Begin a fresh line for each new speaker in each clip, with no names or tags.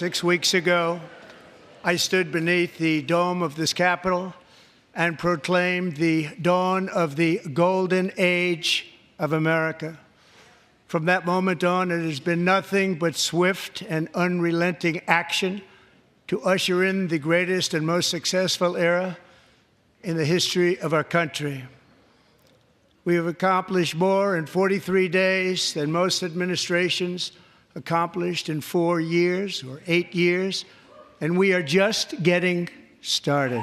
6 weeks ago, I stood beneath the dome of this Capitol and proclaimed the dawn of the golden age of America. From that moment on, it has been nothing but swift and unrelenting action to usher in the greatest and most successful era in the history of our country. We have accomplished more in 43 days than most administrations accomplished in 4 years or 8 years, and we are just getting started.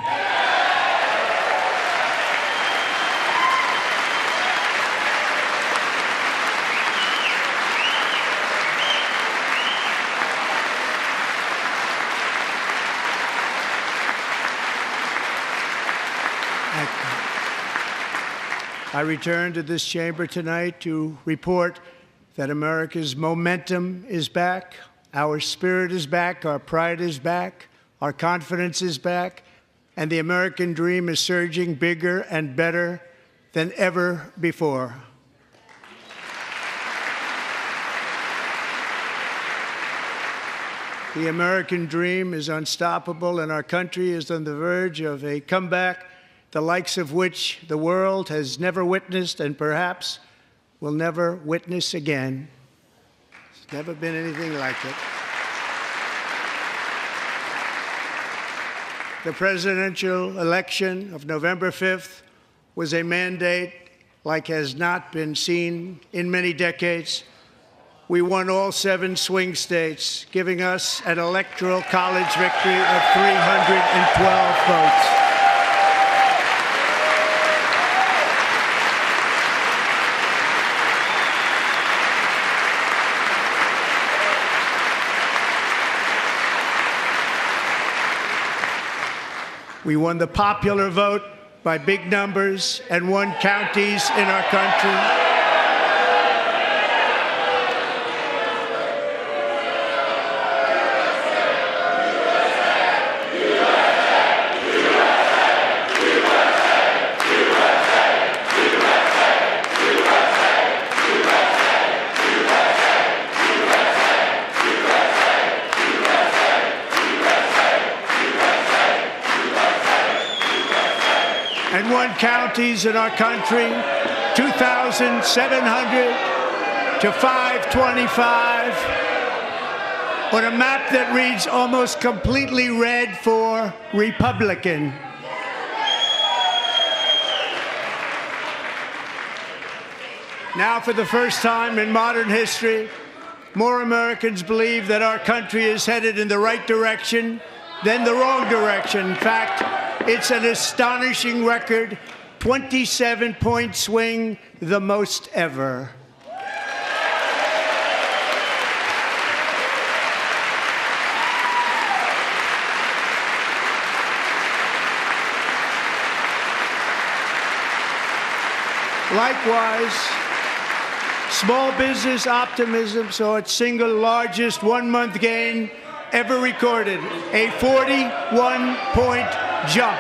I return to this chamber tonight to report that America's momentum is back, our spirit is back, our pride is back, our confidence is back, and the American dream is surging bigger and better than ever before. The American dream is unstoppable, and our country is on the verge of a comeback, the likes of which the world has never witnessed and perhaps will never witness again. There's never been anything like it. The presidential election of November 5th was a mandate like has not been seen in many decades. We won all 7 swing states, giving us an electoral college victory of 312 votes. We won the popular vote by big numbers and won counties in our country. And won counties in our country, 2,700 to 525, on a map that reads almost completely red for Republican. Now, for the first time in modern history, more Americans believe that our country is headed in the right direction than the wrong direction. In fact, it's an astonishing record, 27-point swing, the most ever. Likewise, small business optimism saw its single largest one-month gain ever recorded, a 41-point jump.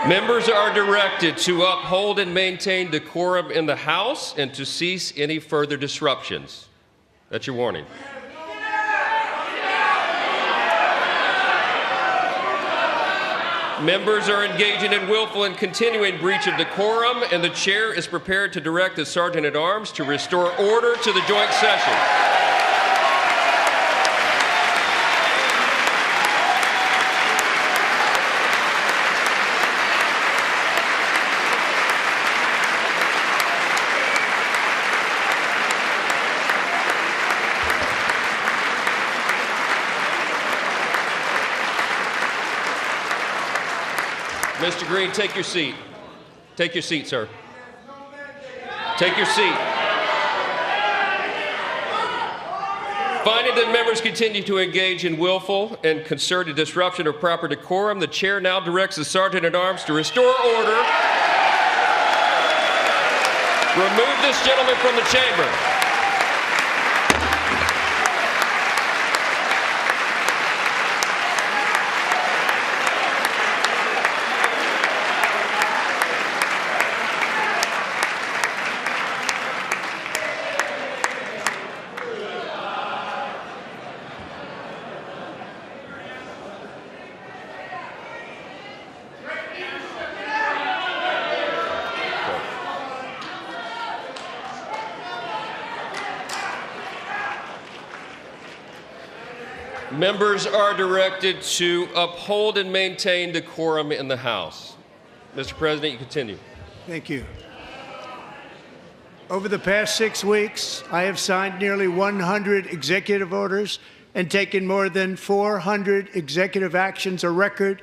Members are directed to uphold and maintain decorum in the House and to cease any further disruptions. That's your warning. Members are engaging in willful and continuing breach of decorum, and the chair is prepared to direct the Sergeant-at-Arms to restore order to the joint session. Mr. Green, take your seat. Take your seat, sir. Take your seat. Finding that members continue to engage in willful and concerted disruption of proper decorum, the chair now directs the Sergeant-at-Arms to restore order. Remove this gentleman from the chamber. Members are directed to uphold and maintain decorum in the House. Mr. President, you continue.
Thank you. Over the past 6 weeks, I have signed nearly 100 executive orders and taken more than 400 executive actions, a record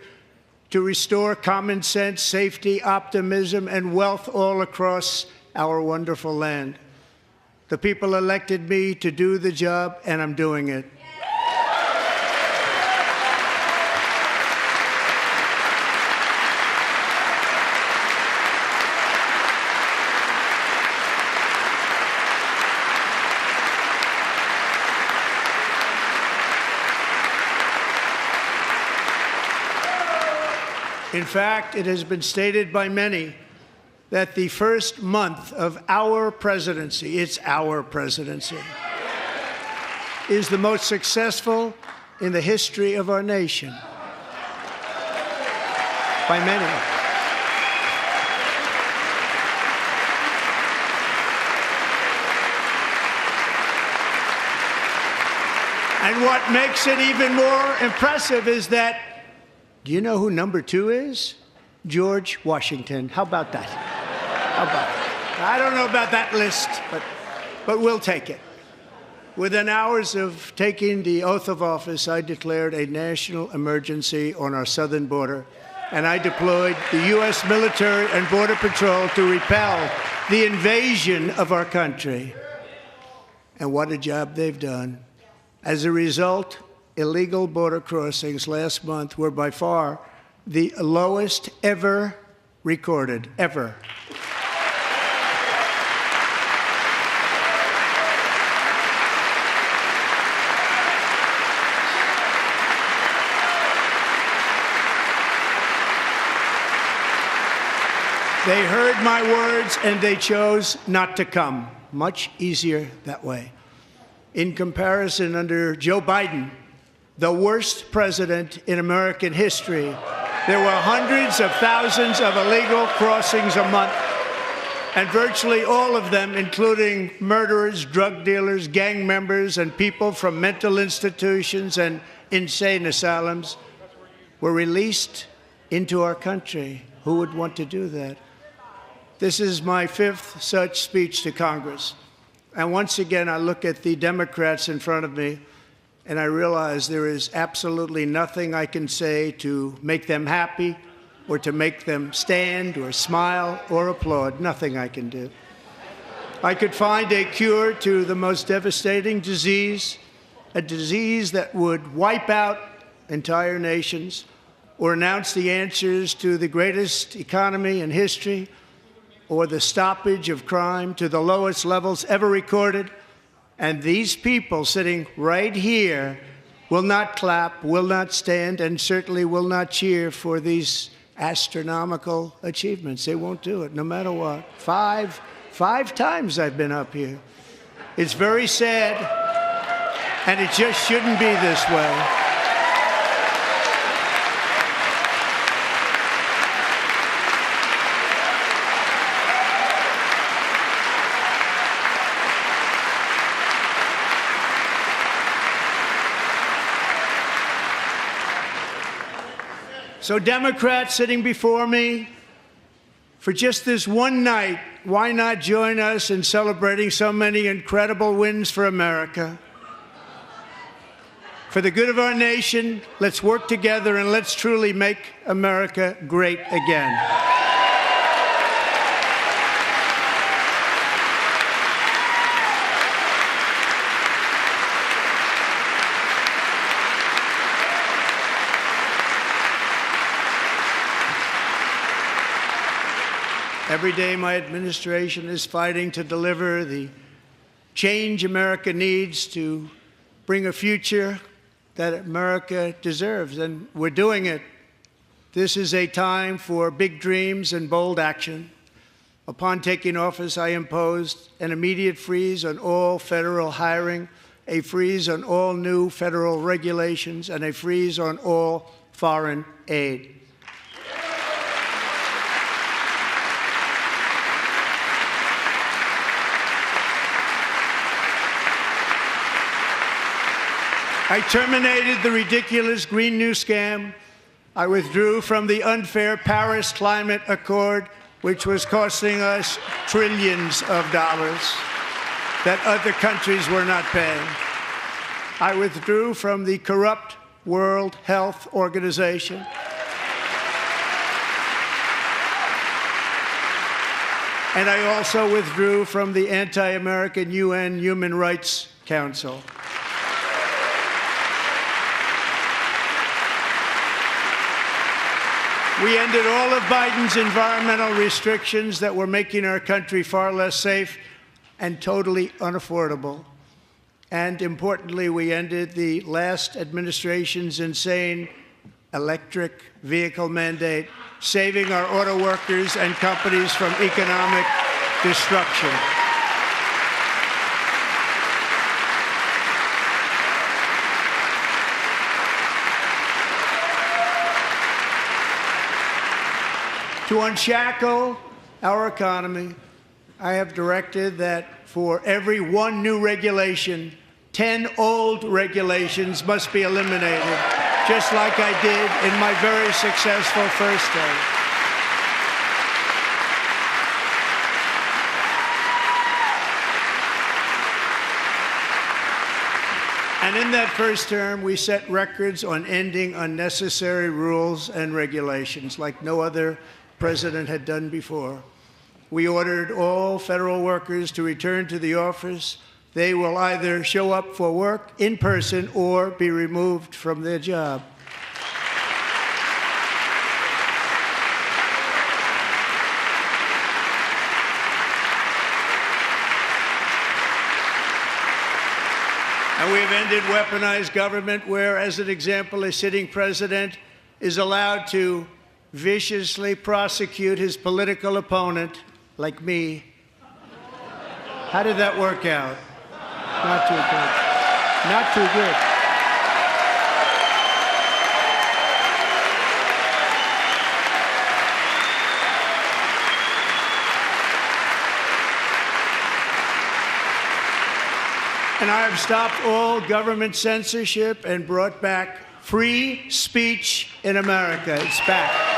to restore common sense, safety, optimism, and wealth all across our wonderful land. The people elected me to do the job, and I'm doing it. In fact, it has been stated by many that the first month of our presidency, it's our presidency, is the most successful in the history of our nation. By many. And what makes it even more impressive is that, do you know who number 2 is? George Washington. How about that? How about that? I don't know about that list, but we'll take it. Within hours of taking the oath of office, I declared a national emergency on our southern border, and I deployed the U.S. military and Border Patrol to repel the invasion of our country. And what a job they've done. As a result, illegal border crossings last month were by far the lowest ever recorded, ever. They heard my words and they chose not to come. Much easier that way. In comparison, under Joe Biden, the worst president in American history, there were hundreds of thousands of illegal crossings a month, and virtually all of them, including murderers, drug dealers, gang members, and people from mental institutions and insane asylums, were released into our country. Who would want to do that? This is my 5th such speech to Congress. And once again, I look at the Democrats in front of me, and I realize there is absolutely nothing I can say to make them happy or to make them stand or smile or applaud. Nothing I can do. I could find a cure to the most devastating disease, a disease that would wipe out entire nations, or announce the answers to the greatest economy in history, or the stoppage of crime to the lowest levels ever recorded. And these people sitting right here will not clap, will not stand, and certainly will not cheer for these astronomical achievements. They won't do it, no matter what. Five times I've been up here. It's very sad, and it just shouldn't be this way. So Democrats sitting before me, for just this one night, why not join us in celebrating so many incredible wins for America? For the good of our nation, let's work together and let's truly make America great again. Every day, my administration is fighting to deliver the change America needs to bring a future that America deserves, and we're doing it. This is a time for big dreams and bold action. Upon taking office, I imposed an immediate freeze on all federal hiring, a freeze on all new federal regulations, and a freeze on all foreign aid. I terminated the ridiculous Green New Scam. I withdrew from the unfair Paris Climate Accord, which was costing us trillions of dollars that other countries were not paying. I withdrew from the corrupt World Health Organization. And I also withdrew from the anti-American UN Human Rights Council. We ended all of Biden's environmental restrictions that were making our country far less safe and totally unaffordable. And importantly, we ended the last administration's insane electric vehicle mandate, saving our auto workers and companies from economic destruction. To unshackle our economy, I have directed that for every one new regulation, 10 old regulations must be eliminated, just like I did in my very successful first term. And in that first term, we set records on ending unnecessary rules and regulations like no other president had done before. We ordered all federal workers to return to the office. They will either show up for work in person or be removed from their job. And we have ended weaponized government where, as an example, a sitting president is allowed to viciously prosecute his political opponent, like me. How did that work out? Not too good. Not too good. And I have stopped all government censorship and brought back free speech in America. It's back.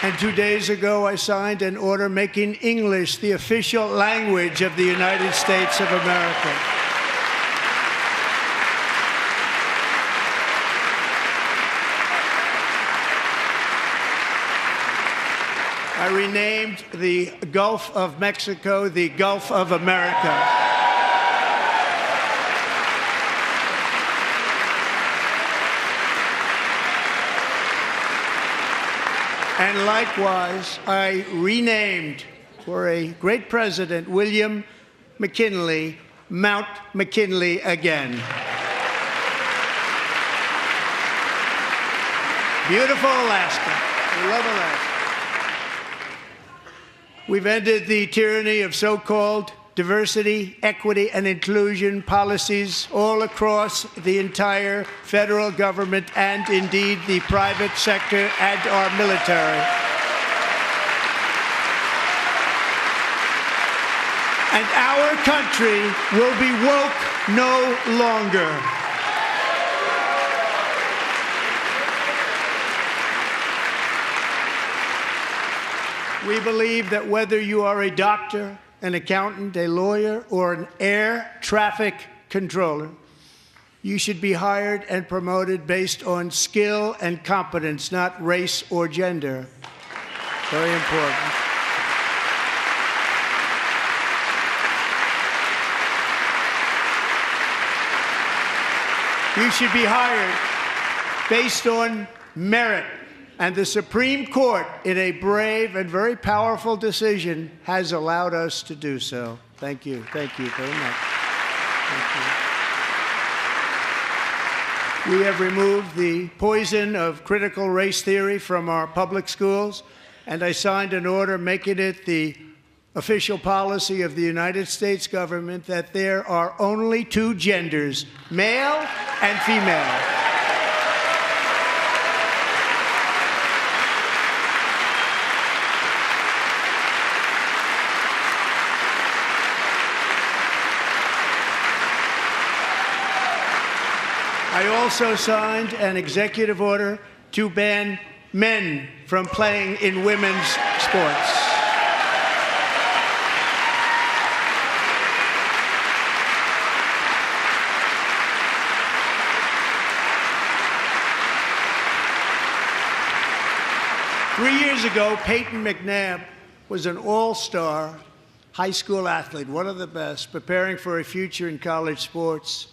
And 2 days ago, I signed an order making English the official language of the United States of America. I renamed the Gulf of Mexico the Gulf of America. And likewise, I renamed, for a great president, William McKinley, Mount McKinley again. Beautiful Alaska. We love Alaska. We've ended the tyranny of so-called diversity, equity, and inclusion policies all across the entire federal government and indeed the private sector and our military. And our country will be woke no longer. We believe that whether you are a doctor, an accountant, a lawyer, or an air traffic controller, you should be hired and promoted based on skill and competence, not race or gender. Very important. You should be hired based on merit. And the Supreme Court, in a brave and very powerful decision, has allowed us to do so. Thank you. Thank you very much. Thank you. We have removed the poison of critical race theory from our public schools, and I signed an order making it the official policy of the United States government that there are only two genders, male and female. I also signed an executive order to ban men from playing in women's sports. Three years ago, Peyton McNabb was an all-star high school athlete, one of the best, preparing for a future in college sports.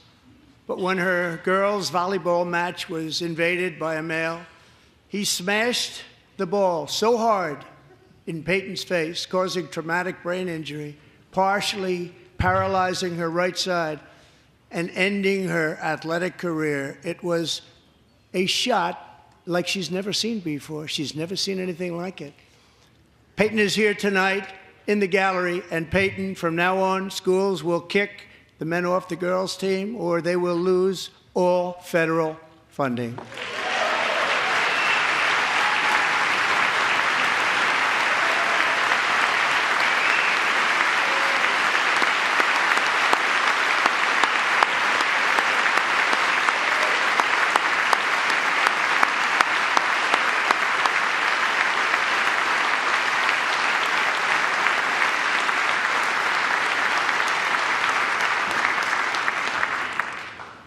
But when her girls' volleyball match was invaded by a male, he smashed the ball so hard in Peyton's face, causing traumatic brain injury, partially paralyzing her right side and ending her athletic career. It was a shot like she's never seen before. She's never seen anything like it. Peyton is here tonight in the gallery, and Peyton, from now on, schools will kick the men off the girls' team, or they will lose all federal funding.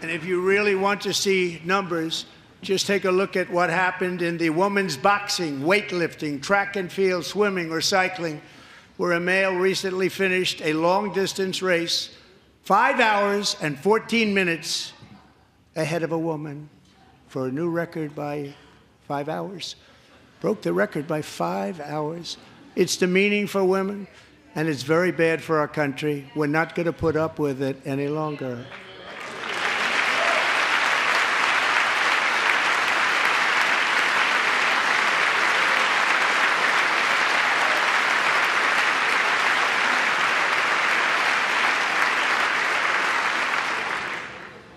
And if you really want to see numbers, just take a look at what happened in the women's boxing, weightlifting, track and field, swimming, or cycling, where a male recently finished a long-distance race 5 hours and 14 minutes ahead of a woman for a new record by 5 hours. Broke the record by 5 hours. It's demeaning for women, and it's very bad for our country. We're not going to put up with it any longer.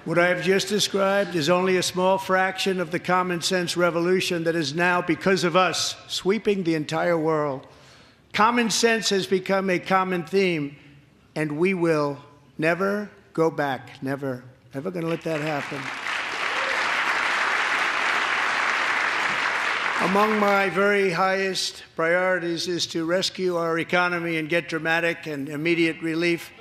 What I have just described is only a small fraction of the common sense revolution that is now, because of us, sweeping the entire world. Common sense has become a common theme, and we will never go back. Never. Never going to let that happen. Among my very highest priorities is to rescue our economy and get dramatic and immediate relief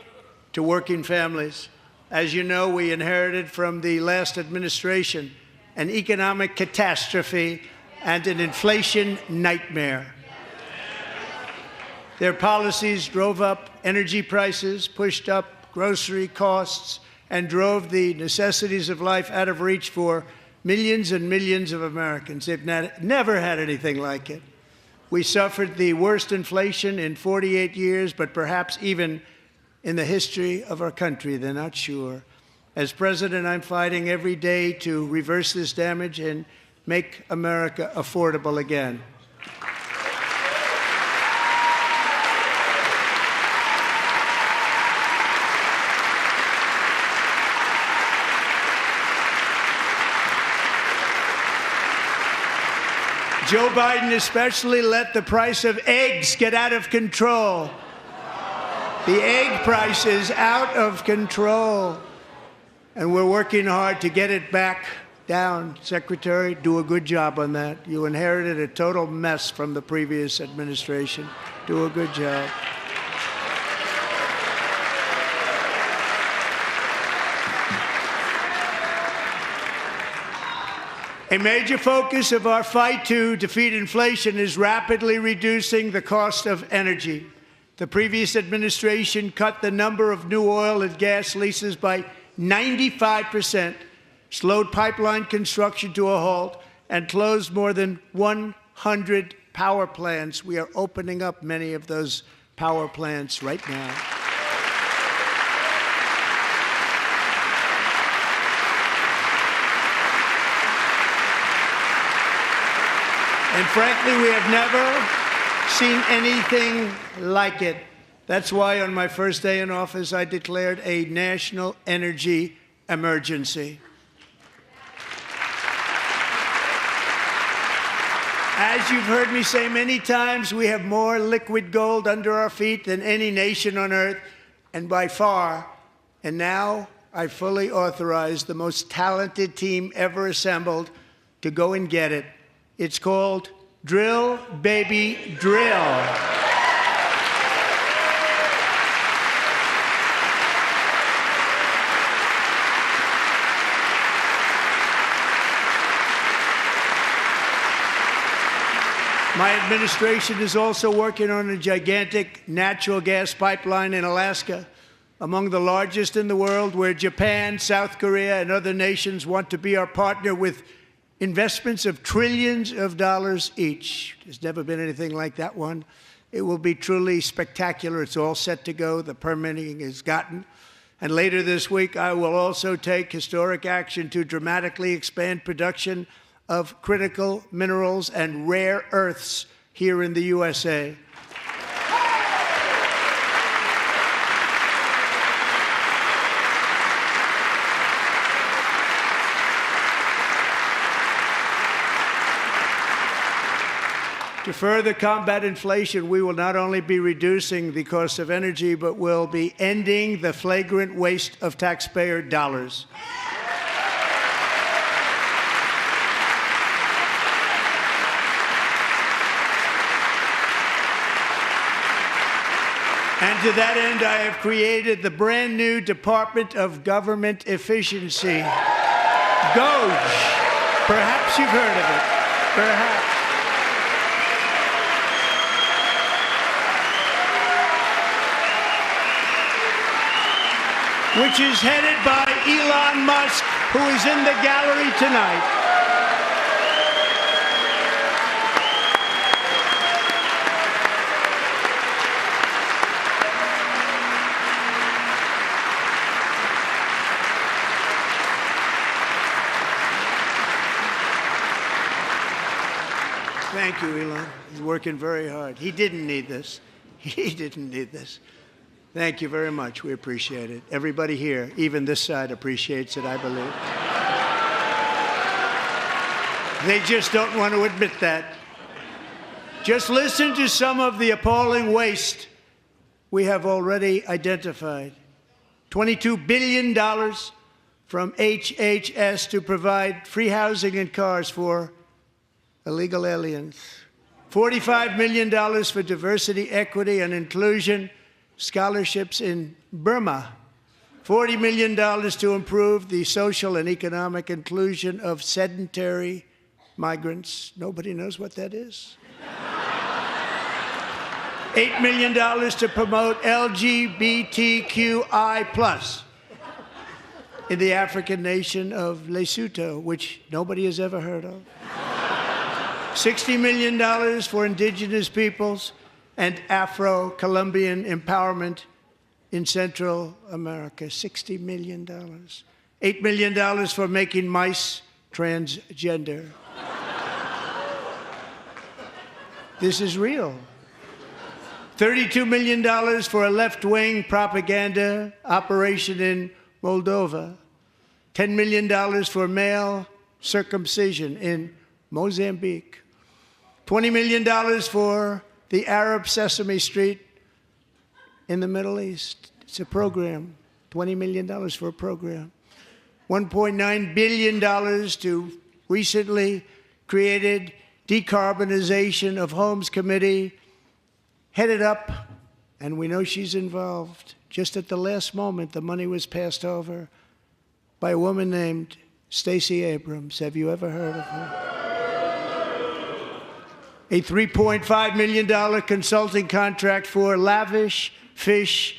to working families. As you know, we inherited from the last administration an economic catastrophe and an inflation nightmare. Their policies drove up energy prices, pushed up grocery costs, and drove the necessities of life out of reach for millions and millions of Americans. They've never had anything like it. We suffered the worst inflation in 48 years, but perhaps even in the history of our country. They're not sure. As president, I'm fighting every day to reverse this damage and make America affordable again. Joe Biden especially let the price of eggs get out of control. The egg price is out of control, and we're working hard to get it back down. Secretary, do a good job on that. You inherited a total mess from the previous administration. Do a good job. A major focus of our fight to defeat inflation is rapidly reducing the cost of energy. The previous administration cut the number of new oil and gas leases by 95%, slowed pipeline construction to a halt, and closed more than 100 power plants. We are opening up many of those power plants right now. And frankly, we have never seen anything like it. That's why on my first day in office, I declared a national energy emergency. As you've heard me say many times, we have more liquid gold under our feet than any nation on earth, and by far. And now I fully authorize the most talented team ever assembled to go and get it. It's called Drill, Baby, Drill. My administration is also working on a gigantic natural gas pipeline in Alaska, among the largest in the world, where Japan, South Korea, and other nations want to be our partner with investments of trillions of dollars each. There's never been anything like that one. It will be truly spectacular. It's all set to go. The permitting is gotten. And later this week, I will also take historic action to dramatically expand production of critical minerals and rare earths here in the USA. To further combat inflation, we will not only be reducing the cost of energy, but will be ending the flagrant waste of taxpayer dollars. And to that end, I have created the brand new Department of Government Efficiency, DOGE. Perhaps you've heard of it. Perhaps. Which is headed by Elon Musk, who is in the gallery tonight. Thank you, Elon. He's working very hard. He didn't need this. He didn't need this. Thank you very much. We appreciate it. Everybody here, even this side, appreciates it, I believe. They just don't want to admit that. Just listen to some of the appalling waste we have already identified. $22 billion from HHS to provide free housing and cars for illegal aliens. $45 million for diversity, equity, and inclusion scholarships in Burma. $40 million to improve the social and economic inclusion of sedentary migrants. Nobody knows what that is. $8 million to promote LGBTQI+ in the African nation of Lesotho, which nobody has ever heard of. $60 million for indigenous peoples and Afro-Colombian empowerment in Central America. $60 million. $8 million for making mice transgender. This is real. $32 million for a left-wing propaganda operation in Moldova. $10 million for male circumcision in Mozambique. $20 million for the Arab Sesame Street in the Middle East. It's a program. $20 million for a program. $1.9 billion to recently created Decarbonization of Homes Committee, headed up, and we know she's involved. Just at the last moment, the money was passed over by a woman named Stacey Abrams. Have you ever heard of her? A $3.5 million consulting contract for lavish fish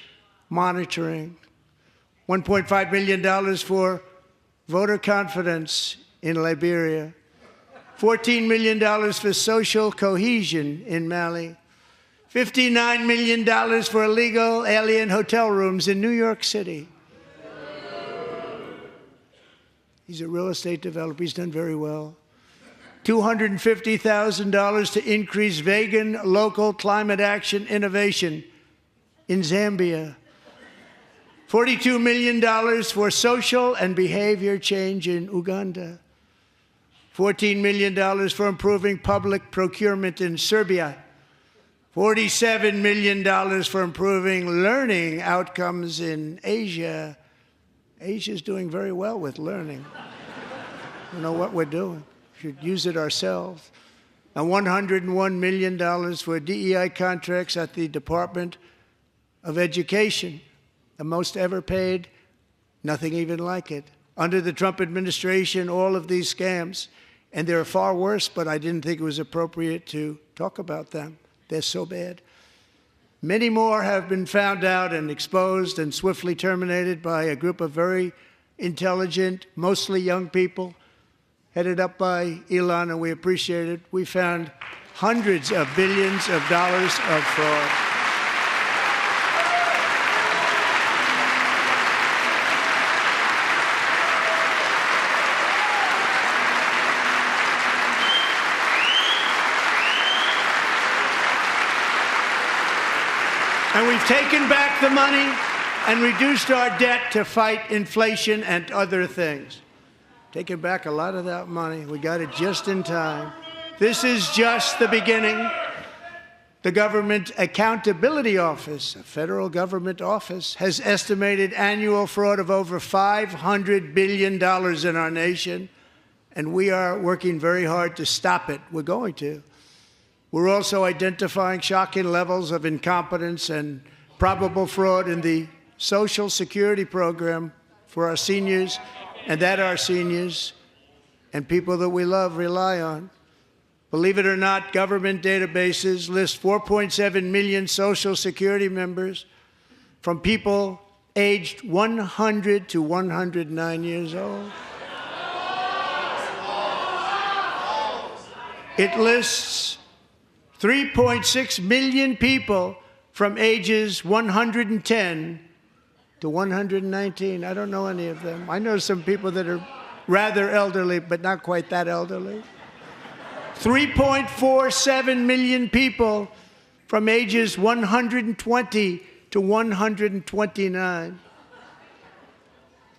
monitoring. $1.5 million for voter confidence in Liberia. $14 million for social cohesion in Mali. $59 million for illegal alien hotel rooms in New York City. He's a real estate developer. He's done very well. $250,000 to increase vegan local climate action innovation in Zambia. $42 million for social and behavior change in Uganda. $14 million for improving public procurement in Serbia. $47 million for improving learning outcomes in Asia. Asia's doing very well with learning. We know what we're doing. We should use it ourselves. And $101 million for DEI contracts at the Department of Education, the most ever paid, nothing even like it. Under the Trump administration, all of these scams, and they're far worse, but I didn't think it was appropriate to talk about them. They're so bad. Many more have been found out and exposed and swiftly terminated by a group of very intelligent, mostly young people, headed up by Elon, and we appreciate it. We found hundreds of billions of dollars of fraud. And we've taken back the money and reduced our debt to fight inflation and other things. Taken back a lot of that money. We got it just in time. This is just the beginning. The Government Accountability Office, a federal government office, has estimated annual fraud of over $500 billion in our nation, and we are working very hard to stop it. We're going to. We're also identifying shocking levels of incompetence and probable fraud in the Social Security program for our seniors, and that our seniors and people that we love rely on. Believe it or not, government databases list 4.7 million Social Security members from people aged 100 to 109 years old. It lists 3.6 million people from ages 110 to 119. I don't know any of them. I know some people that are rather elderly, but not quite that elderly. 3.47 million people from ages 120 to 129.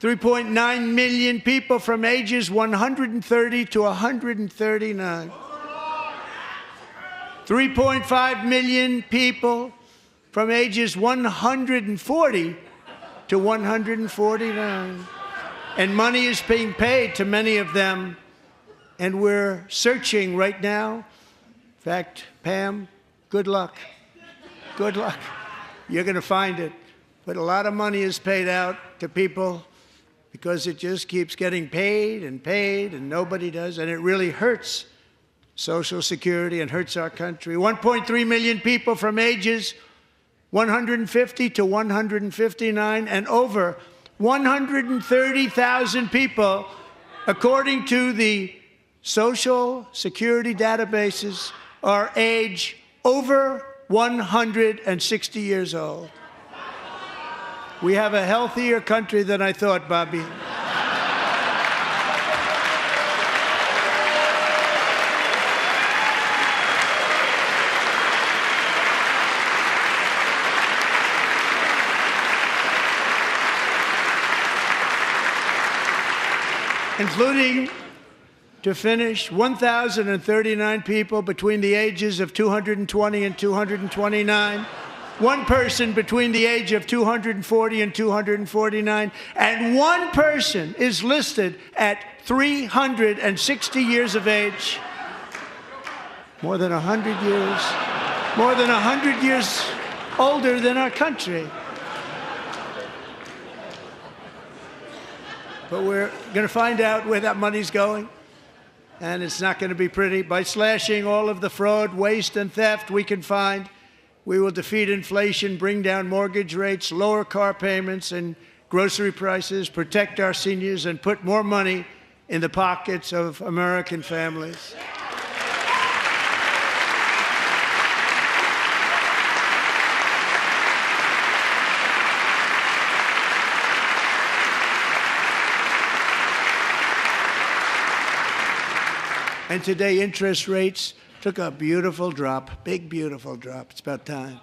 3.9 million people from ages 130 to 139. 3.5 million people from ages 140 to 149. And money is being paid to many of them, and we're searching right now. In fact, Pam, good luck. Good luck. You're going to find it. But a lot of money is paid out to people because it just keeps getting paid, and nobody does, and it really hurts Social Security and hurts our country. 1.3 million people from ages 150 to 159, and over 130,000 people, according to the Social Security databases, are age over 160 years old. We have a healthier country than I thought, Bobby. Including, to finish, 1,039 people between the ages of 220 and 229, one person between the age of 240 and 249, and one person is listed at 360 years of age. More than 100 years older than our country. But we're going to find out where that money's going, and it's not going to be pretty. By slashing all of the fraud, waste, and theft we can find, we will defeat inflation, bring down mortgage rates, lower car payments and grocery prices, protect our seniors, and put more money in the pockets of American families. And today, interest rates took a beautiful drop, big, beautiful drop. It's about time.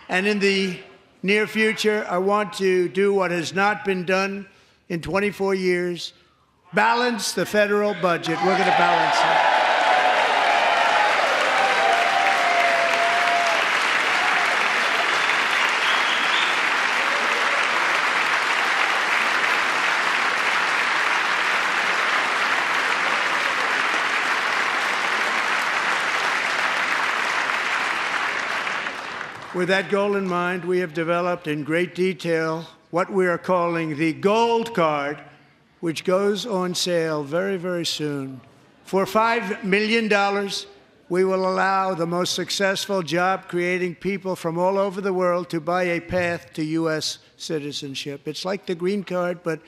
And in the near future, I want to do what has not been done in 24 years, balance the federal budget. We're going to balance it. With that goal in mind, we have developed in great detail what we are calling the Gold Card, which goes on sale very, very soon. For $5 million, we will allow the most successful job-creating people from all over the world to buy a path to U.S. citizenship. It's like the green card, but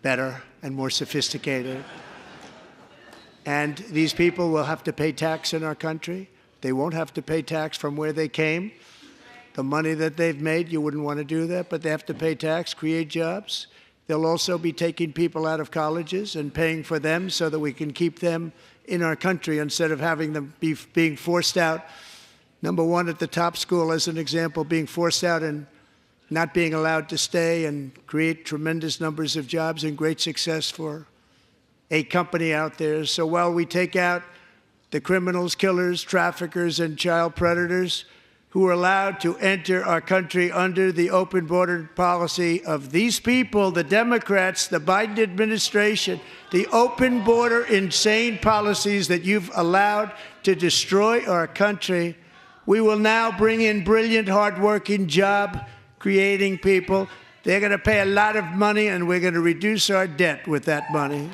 better and more sophisticated. And these people will have to pay tax in our country. They won't have to pay tax from where they came. The money that they've made, you wouldn't want to do that, but they have to pay tax, create jobs. They'll also be taking people out of colleges and paying for them so that we can keep them in our country instead of having them being forced out. Number one, at the top school, as an example, being forced out and not being allowed to stay and create tremendous numbers of jobs and great success for a company out there. So while we take out the criminals, killers, traffickers, and child predators who are allowed to enter our country under the open border policy of these people, the Democrats, the Biden administration, the open border insane policies that you've allowed to destroy our country, we will now bring in brilliant, hardworking, job-creating people. They're going to pay a lot of money, and we're going to reduce our debt with that money.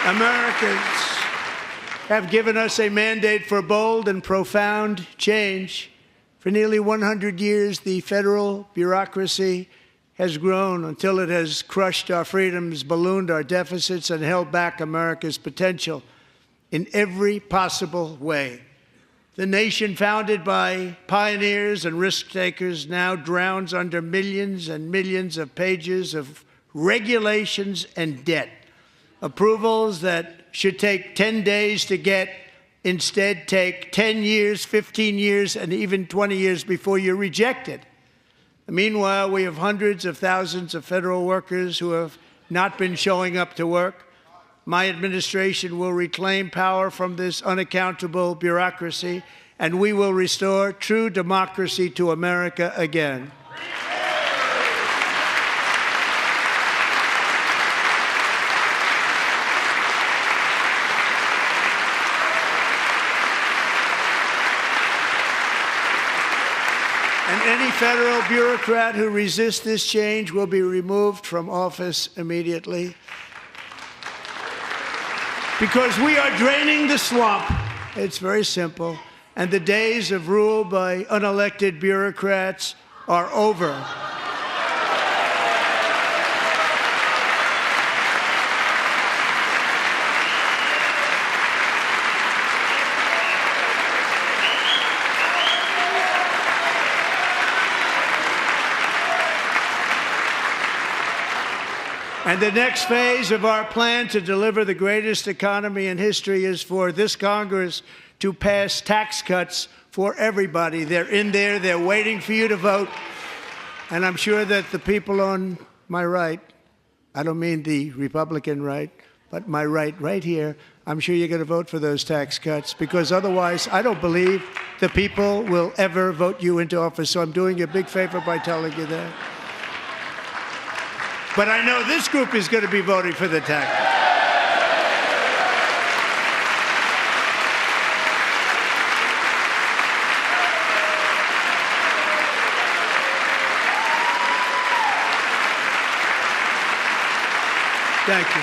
Americans have given us a mandate for bold and profound change. For nearly 100 years, the federal bureaucracy has grown until it has crushed our freedoms, ballooned our deficits, and held back America's potential in every possible way. The nation founded by pioneers and risk-takers now drowns under millions and millions of pages of regulations and debt. Approvals that should take 10 days to get instead take 10 years, 15 years, and even 20 years before you're rejected. Meanwhile, we have hundreds of thousands of federal workers who have not been showing up to work. My administration will reclaim power from this unaccountable bureaucracy, and we will restore true democracy to America again. And any federal bureaucrat who resists this change will be removed from office immediately. Because we are draining the swamp. It's very simple. And the days of rule by unelected bureaucrats are over. And the next phase of our plan to deliver the greatest economy in history is for this Congress to pass tax cuts for everybody. They're in there. They're waiting for you to vote. And I'm sure that the people on my right, I don't mean the Republican right, but my right here, I'm sure you're going to vote for those tax cuts, because otherwise I don't believe the people will ever vote you into office. So I'm doing you a big favor by telling you that. But I know this group is going to be voting for the tax. Thank you.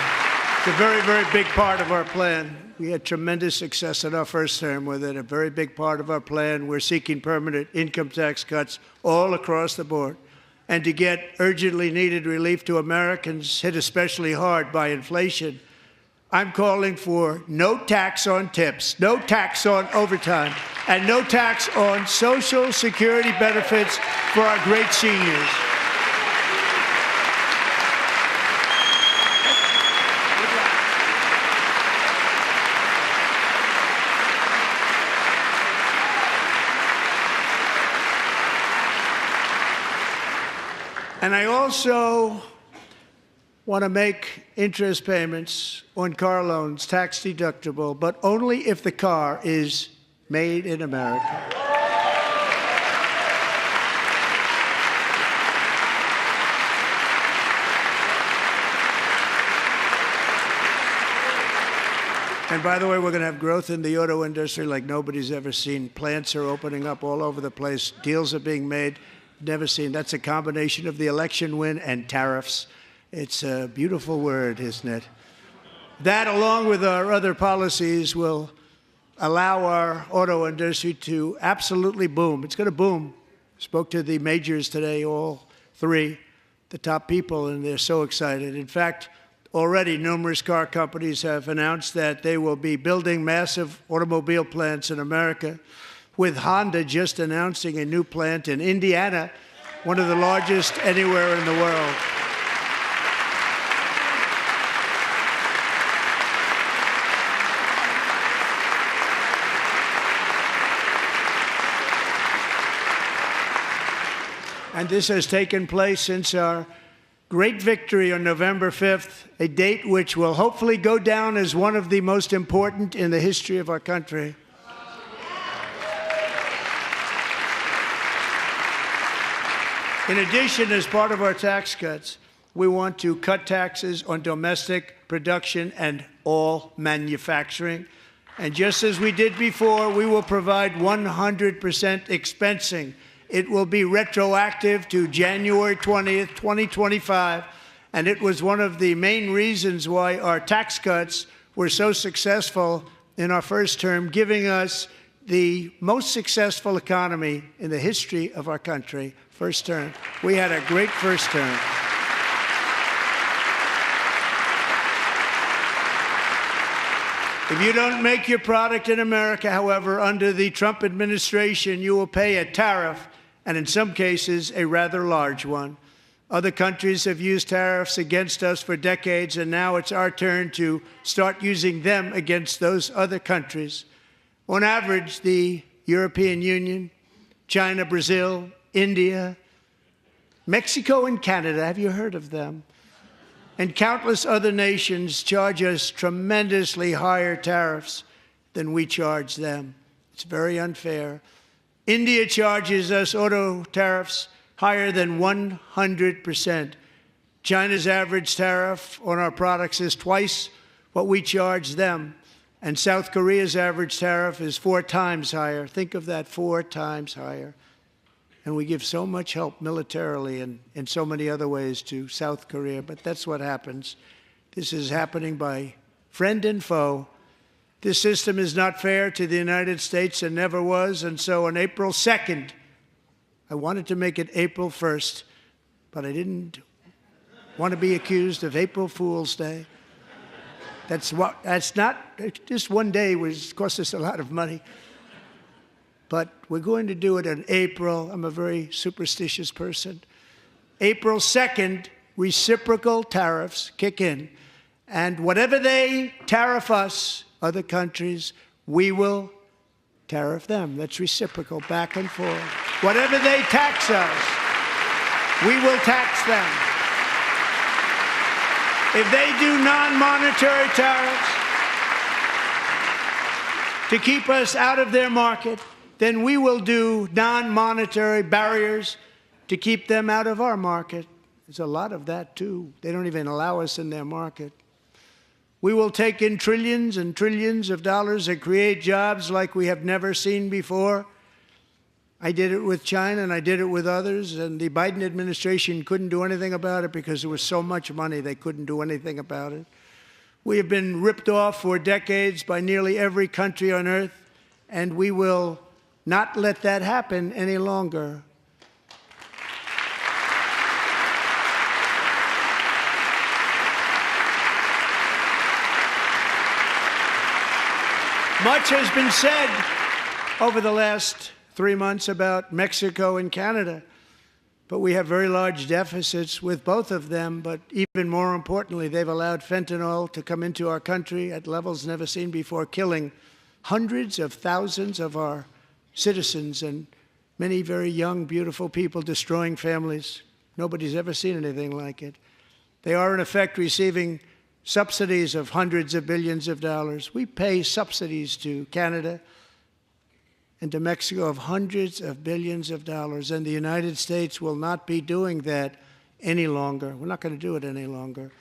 It's a very, very big part of our plan. We had tremendous success in our first term with it. A very big part of our plan. We're seeking permanent income tax cuts all across the board. And to get urgently needed relief to Americans hit especially hard by inflation, I'm calling for no tax on tips, no tax on overtime, and no tax on Social Security benefits for our great seniors. And I also want to make interest payments on car loans tax deductible, but only if the car is made in America. And by the way, we're going to have growth in the auto industry like nobody's ever seen. Plants are opening up all over the place. Deals are being made. Never seen. That's a combination of the election win and tariffs. It's a beautiful word, isn't it? That, along with our other policies, will allow our auto industry to absolutely boom. It's going to boom. Spoke to the majors today, all three, the top people, and they're so excited. In fact, already numerous car companies have announced that they will be building massive automobile plants in America, with Honda just announcing a new plant in Indiana, one of the largest anywhere in the world. And this has taken place since our great victory on November 5th, a date which will hopefully go down as one of the most important in the history of our country. In addition, as part of our tax cuts, we want to cut taxes on domestic production and all manufacturing. And just as we did before, we will provide 100% expensing. It will be retroactive to January 20th, 2025, and it was one of the main reasons why our tax cuts were so successful in our first term, giving us the most successful economy in the history of our country, first term. We had a great first term. If you don't make your product in America, however, under the Trump administration, you will pay a tariff, and in some cases, a rather large one. Other countries have used tariffs against us for decades, and now it's our turn to start using them against those other countries. On average, the European Union, China, Brazil, India, Mexico, and Canada, have you heard of them? And countless other nations charge us tremendously higher tariffs than we charge them. It's very unfair. India charges us auto tariffs higher than 100%. China's average tariff on our products is twice what we charge them. And South Korea's average tariff is 4 times higher. Think of that, 4 times higher. And we give so much help militarily and in so many other ways to South Korea, but that's what happens. This is happening by friend and foe. This system is not fair to the United States and never was, and so on April 2nd, I wanted to make it April 1st, but I didn't want to be accused of April Fool's Day. That's not, just one day was cost us a lot of money. But we're going to do it in April. I'm a very superstitious person. April 2nd, reciprocal tariffs kick in. And whatever they tariff us, other countries, we will tariff them. That's reciprocal, back and forth. Whatever they tax us, we will tax them. If they do non-monetary tariffs to keep us out of their market, then we will do non-monetary barriers to keep them out of our market. There's a lot of that, too. They don't even allow us in their market. We will take in trillions and trillions of dollars and create jobs like we have never seen before. I did it with China, and I did it with others, and the Biden administration couldn't do anything about it because there was so much money they couldn't do anything about it. We have been ripped off for decades by nearly every country on earth, and we will not let that happen any longer. Much has been said over the last 3 months about Mexico and Canada, but we have very large deficits with both of them. But even more importantly, they've allowed fentanyl to come into our country at levels never seen before, killing hundreds of thousands of our citizens and many very young, beautiful people, destroying families. Nobody's ever seen anything like it. They are, in effect, receiving subsidies of hundreds of billions of dollars. We pay subsidies to Canada and to Mexico of hundreds of billions of dollars, and the United States will not be doing that any longer. We're not going to do it any longer.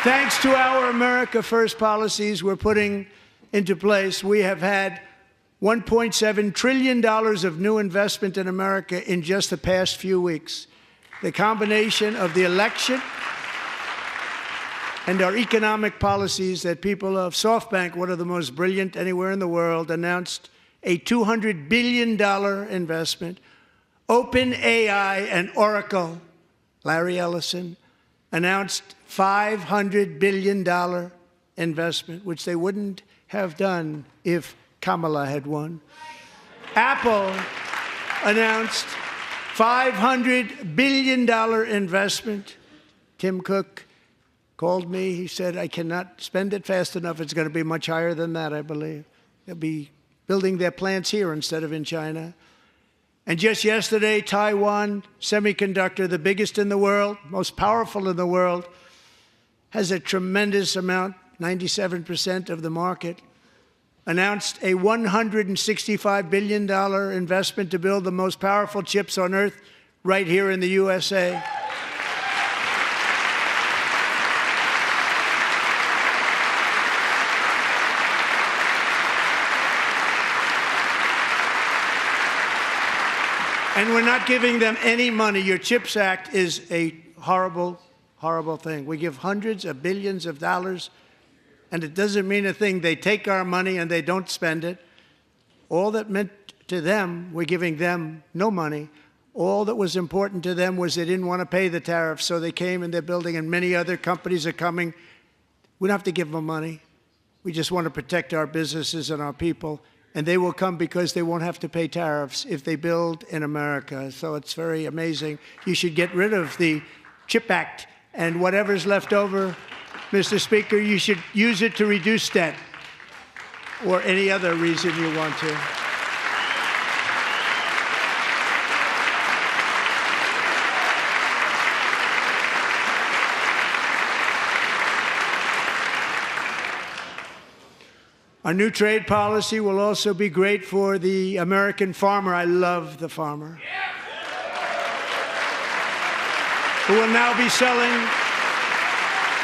Thanks to our America First policies we're putting into place, we have had $1.7 trillion of new investment in America in just the past few weeks. The combination of the election and our economic policies that people of SoftBank, one of the most brilliant anywhere in the world, announced a $200 billion investment. OpenAI and Oracle, Larry Ellison, announced $500 billion investment, which they wouldn't have done if Kamala had won. Apple announced $500 billion investment. Tim Cook called me. He said, I cannot spend it fast enough. It's going to be much higher than that, I believe. They'll be building their plants here instead of in China. And just yesterday, Taiwan Semiconductor, the biggest in the world, most powerful in the world, has a tremendous amount, 97% of the market, announced a $165 billion investment to build the most powerful chips on earth right here in the USA. And we're not giving them any money. Your CHIPS Act is a horrible, horrible thing. We give hundreds of billions of dollars, and it doesn't mean a thing. They take our money and they don't spend it. All that meant to them, we're giving them no money. All that was important to them was they didn't want to pay the tariffs, so they came and they're building, and many other companies are coming. We don't have to give them money. We just want to protect our businesses and our people. And they will come because they won't have to pay tariffs if they build in America. So it's very amazing. You should get rid of the CHIP Act, and whatever's left over, Mr. Speaker, you should use it to reduce debt or any other reason you want to. Our new trade policy will also be great for the American farmer. I love the farmer. Who will now be selling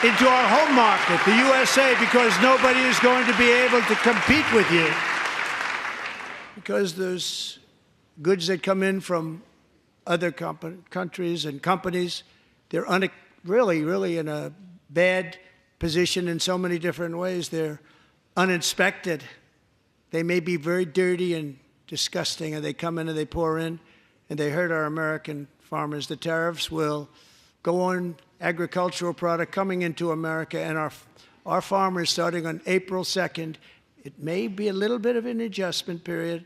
into our home market, the USA, because nobody is going to be able to compete with you. Because there's goods that come in from other countries and companies, they're really in a bad position in so many different ways. They're uninspected. They may be very dirty and disgusting, and they come in and they pour in, and they hurt our American farmers. The tariffs will go on agricultural product coming into America, and our farmers, starting on April 2nd, it may be a little bit of an adjustment period.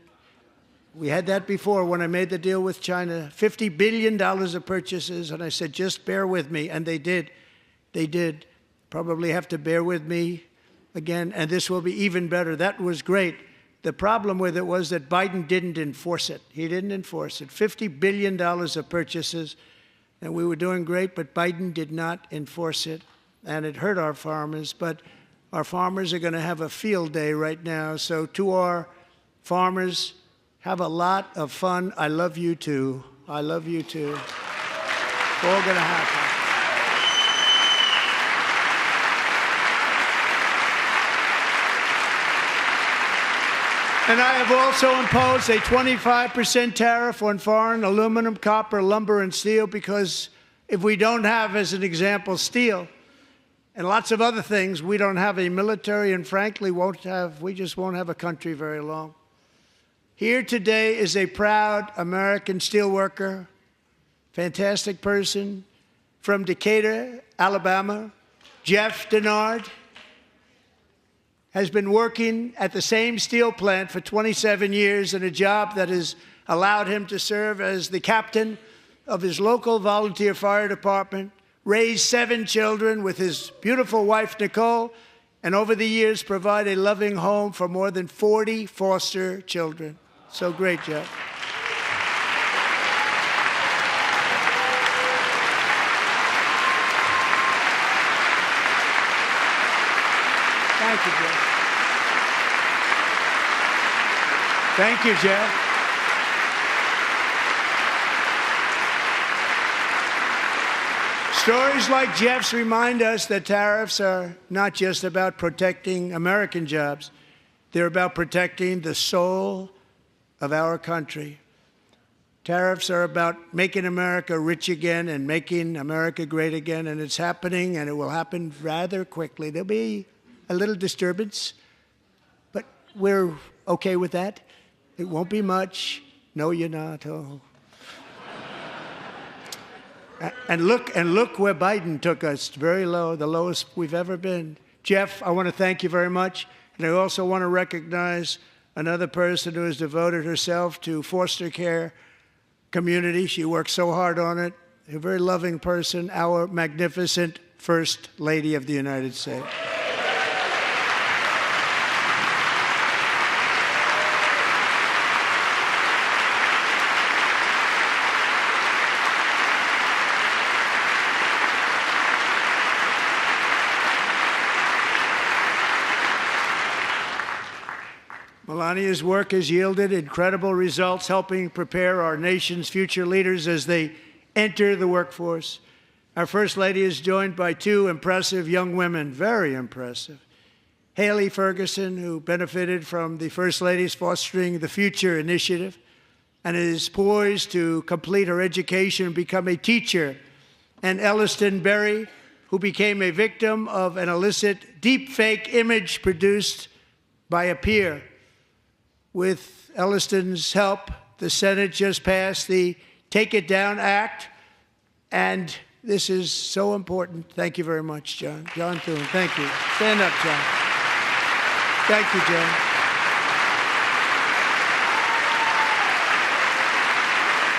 We had that before when I made the deal with China, $50 billion of purchases, and I said, just bear with me, and they did. They did. Probably have to bear with me again, and this will be even better. That was great. The problem with it was that Biden didn't enforce it. He didn't enforce it. $50 billion of purchases, and we were doing great, but Biden did not enforce it, and it hurt our farmers. But our farmers are going to have a field day right now. So to our farmers, have a lot of fun. I love you too. I love you too. It's all going to happen. And I have also imposed a 25% tariff on foreign aluminum, copper, lumber, and steel, because if we don't have, as an example, steel and lots of other things, we don't have a military, and frankly, we just won't have a country very long. Here today is a proud American steelworker, fantastic person from Decatur, Alabama, Jeff Denard. Has been working at the same steel plant for 27 years in a job that has allowed him to serve as the captain of his local volunteer fire department, raise 7 children with his beautiful wife, Nicole, and over the years provide a loving home for more than 40 foster children. So great, Jeff. Thank you, Jeff. Thank you, Jeff. Stories like Jeff's remind us that tariffs are not just about protecting American jobs. They're about protecting the soul of our country. Tariffs are about making America rich again and making America great again, and it's happening, and it will happen rather quickly. There'll be a little disturbance, but we're okay with that. It won't be much. No, you're not. Oh. And look where Biden took us, very low, the lowest we've ever been. Jeff, I want to thank you very much. And I also want to recognize another person who has devoted herself to foster care community. She works so hard on it. A very loving person, our magnificent First Lady of the United States. Melania's work has yielded incredible results, helping prepare our nation's future leaders as they enter the workforce. Our First Lady is joined by two impressive young women, very impressive. Haley Ferguson, who benefited from the First Lady's Fostering the Future initiative and is poised to complete her education and become a teacher. And Elliston Berry, who became a victim of an illicit deepfake image produced by a peer. With Elliston's help, the Senate just passed the Take It Down Act, and this is so important. Thank you very much, John. John Thune, thank you. Stand up, John. Thank you, John.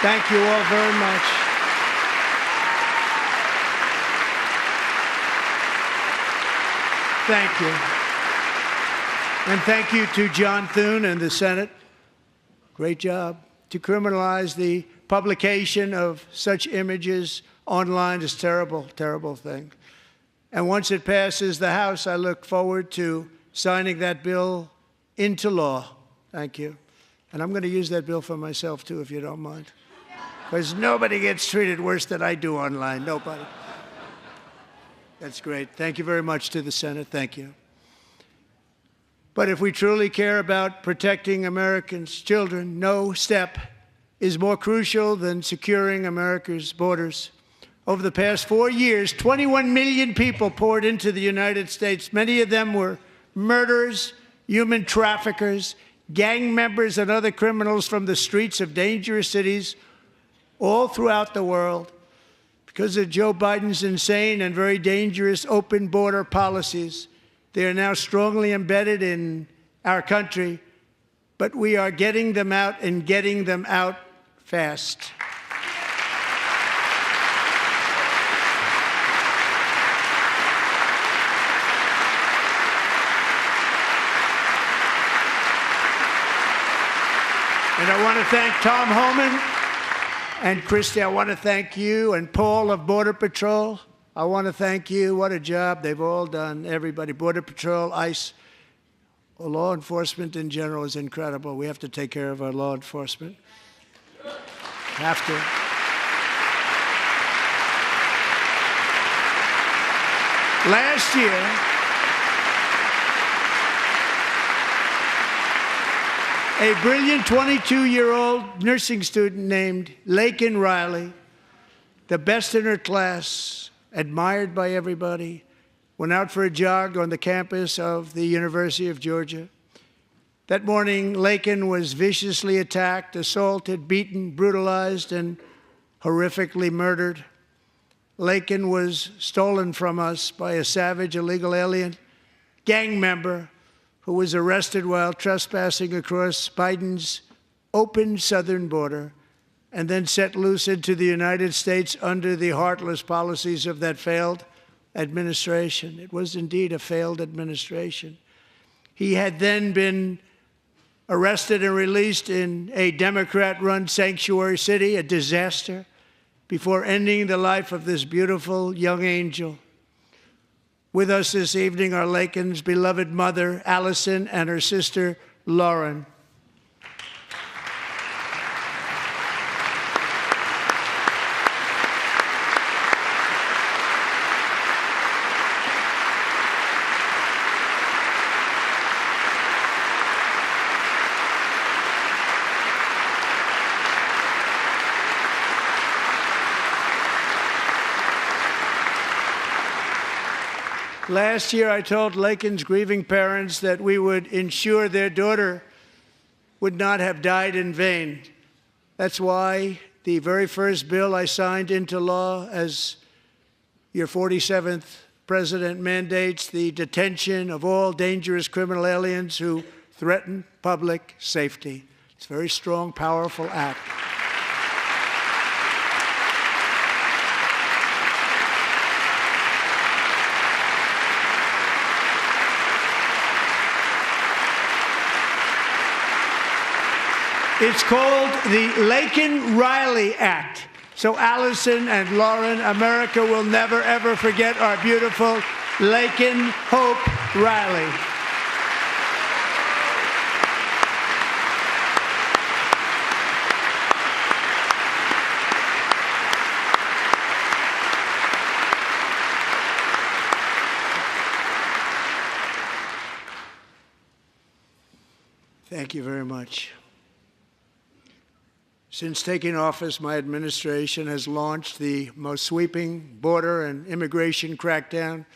Thank you all very much. Thank you. And thank you to John Thune and the Senate. Great job. To criminalize the publication of such images online is a terrible, terrible thing. And once it passes the House, I look forward to signing that bill into law. Thank you. And I'm going to use that bill for myself, too, if you don't mind. Because nobody gets treated worse than I do online. Nobody. That's great. Thank you very much to the Senate. Thank you. But if we truly care about protecting Americans' children, no step is more crucial than securing America's borders. Over the past 4 years, 21 million people poured into the United States. Many of them were murderers, human traffickers, gang members, and other criminals from the streets of dangerous cities all throughout the world. Because of Joe Biden's insane and very dangerous open border policies, they are now strongly embedded in our country, but we are getting them out and getting them out fast. And I want to thank Tom Homan and Christy. I want to thank you and Paul of Border Patrol. I want to thank you. What a job they've all done, everybody. Border Patrol, ICE, law enforcement in general is incredible. We have to take care of our law enforcement. Have to. Last year, a brilliant 22-year-old nursing student named Laken Riley, the best in her class, admired by everybody, went out for a jog on the campus of the University of Georgia. That morning, Laken was viciously attacked, assaulted, beaten, brutalized, and horrifically murdered. Laken was stolen from us by a savage illegal alien gang member who was arrested while trespassing across Biden's open southern border and then set loose into the United States under the heartless policies of that failed administration. It was indeed a failed administration. He had then been arrested and released in a Democrat-run sanctuary city, a disaster, before ending the life of this beautiful young angel. With us this evening are Laken's beloved mother, Allison, and her sister, Lauren. Last year, I told Laken's grieving parents that we would ensure their daughter would not have died in vain. That's why the very first bill I signed into law as your 47th president mandates the detention of all dangerous criminal aliens who threaten public safety. It's a very strong, powerful act. It's called the Laken-Riley Act. So Allison and Lauren, America will never, ever forget our beautiful Laken Hope Riley. Thank you very much. Since taking office, my administration has launched the most sweeping border and immigration crackdown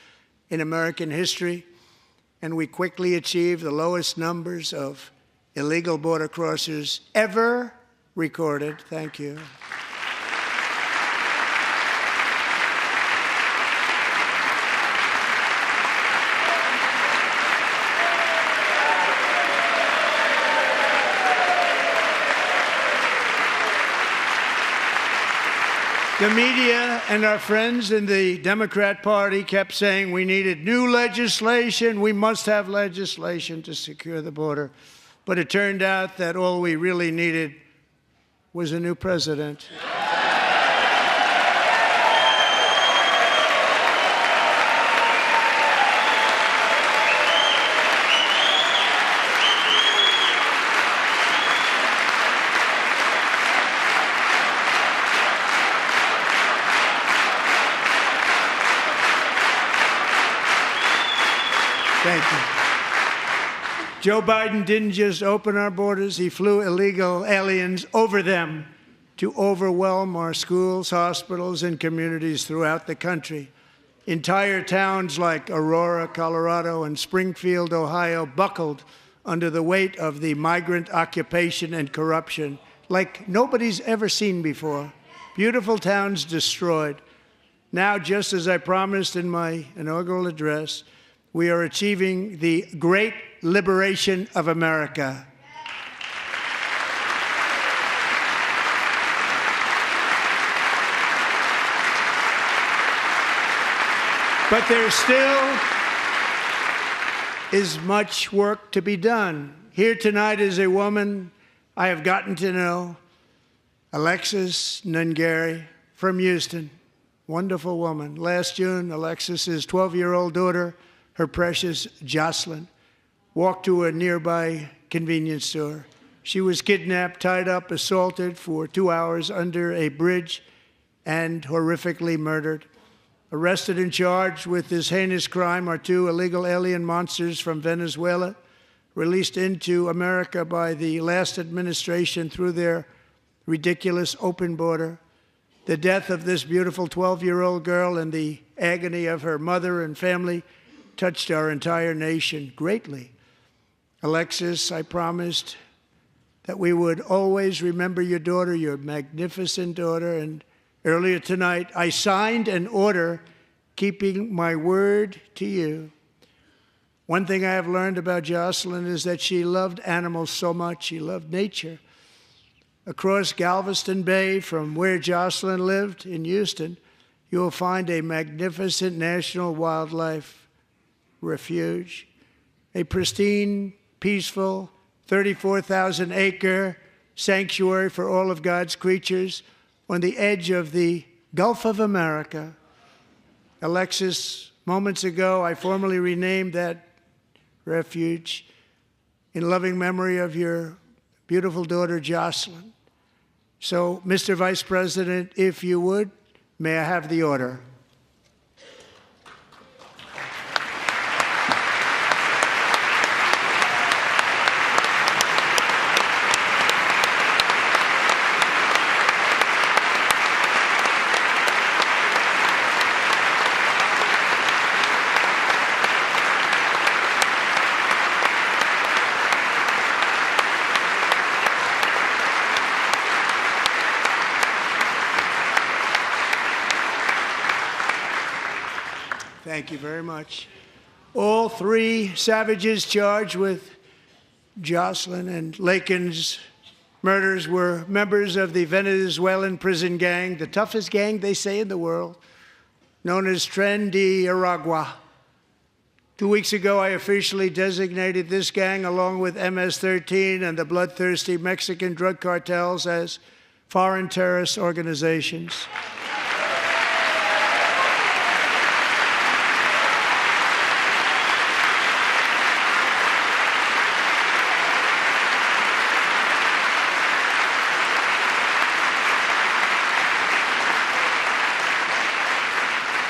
in American history, and we quickly achieved the lowest numbers of illegal border crossers ever recorded. Thank you. The media and our friends in the Democrat Party kept saying we needed new legislation, we must have legislation to secure the border. But it turned out that all we really needed was a new president. Thank you. Joe Biden didn't just open our borders, he flew illegal aliens over them to overwhelm our schools, hospitals, and communities throughout the country. Entire towns like Aurora, Colorado, and Springfield, Ohio, buckled under the weight of the migrant occupation and corruption like nobody's ever seen before. Beautiful towns destroyed. Now, just as I promised in my inaugural address, we are achieving the great liberation of America. But there still is much work to be done. Here tonight is a woman I have gotten to know, Alexis Nungari from Houston. Wonderful woman. Last June, Alexis's 12-year-old daughter, her precious Jocelyn, walked to a nearby convenience store. She was kidnapped, tied up, assaulted for 2 hours under a bridge, and horrifically murdered. Arrested and charged with this heinous crime are 2 illegal alien monsters from Venezuela, released into America by the last administration through their ridiculous open border. The death of this beautiful 12-year-old girl and the agony of her mother and family touched our entire nation greatly. Alexis, I promised that we would always remember your daughter, your magnificent daughter, and earlier tonight I signed an order keeping my word to you. One thing I have learned about Jocelyn is that she loved animals so much. She loved nature. Across Galveston Bay, from where Jocelyn lived in Houston, you will find a magnificent national wildlife refuge, a pristine, peaceful, 34,000-acre sanctuary for all of God's creatures on the edge of the Gulf of America. Alexis, moments ago, I formally renamed that refuge in loving memory of your beautiful daughter, Jocelyn. So, Mr. Vice President, if you would, may I have the order? Thank you very much. All three savages charged with Jocelyn and Lakin's murders were members of the Venezuelan prison gang, the toughest gang, they say, in the world, known as Tren de Aragua. 2 weeks ago, I officially designated this gang, along with MS-13 and the bloodthirsty Mexican drug cartels, as foreign terrorist organizations.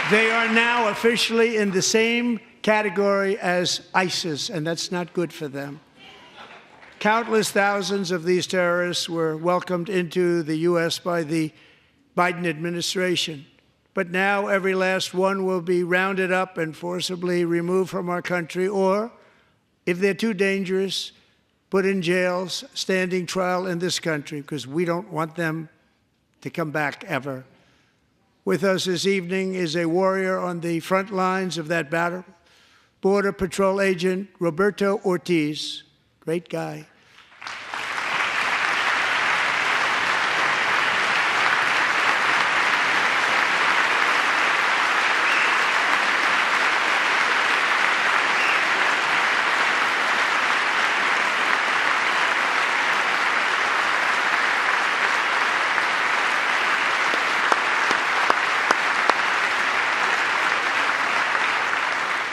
They are now officially in the same category as ISIS, and that's not good for them. Countless thousands of these terrorists were welcomed into the U.S. by the Biden administration. But now every last one will be rounded up and forcibly removed from our country, or, if they're too dangerous, put in jails, standing trial in this country, because we don't want them to come back ever. With us this evening is a warrior on the front lines of that battle, Border Patrol Agent Roberto Ortiz. Great guy.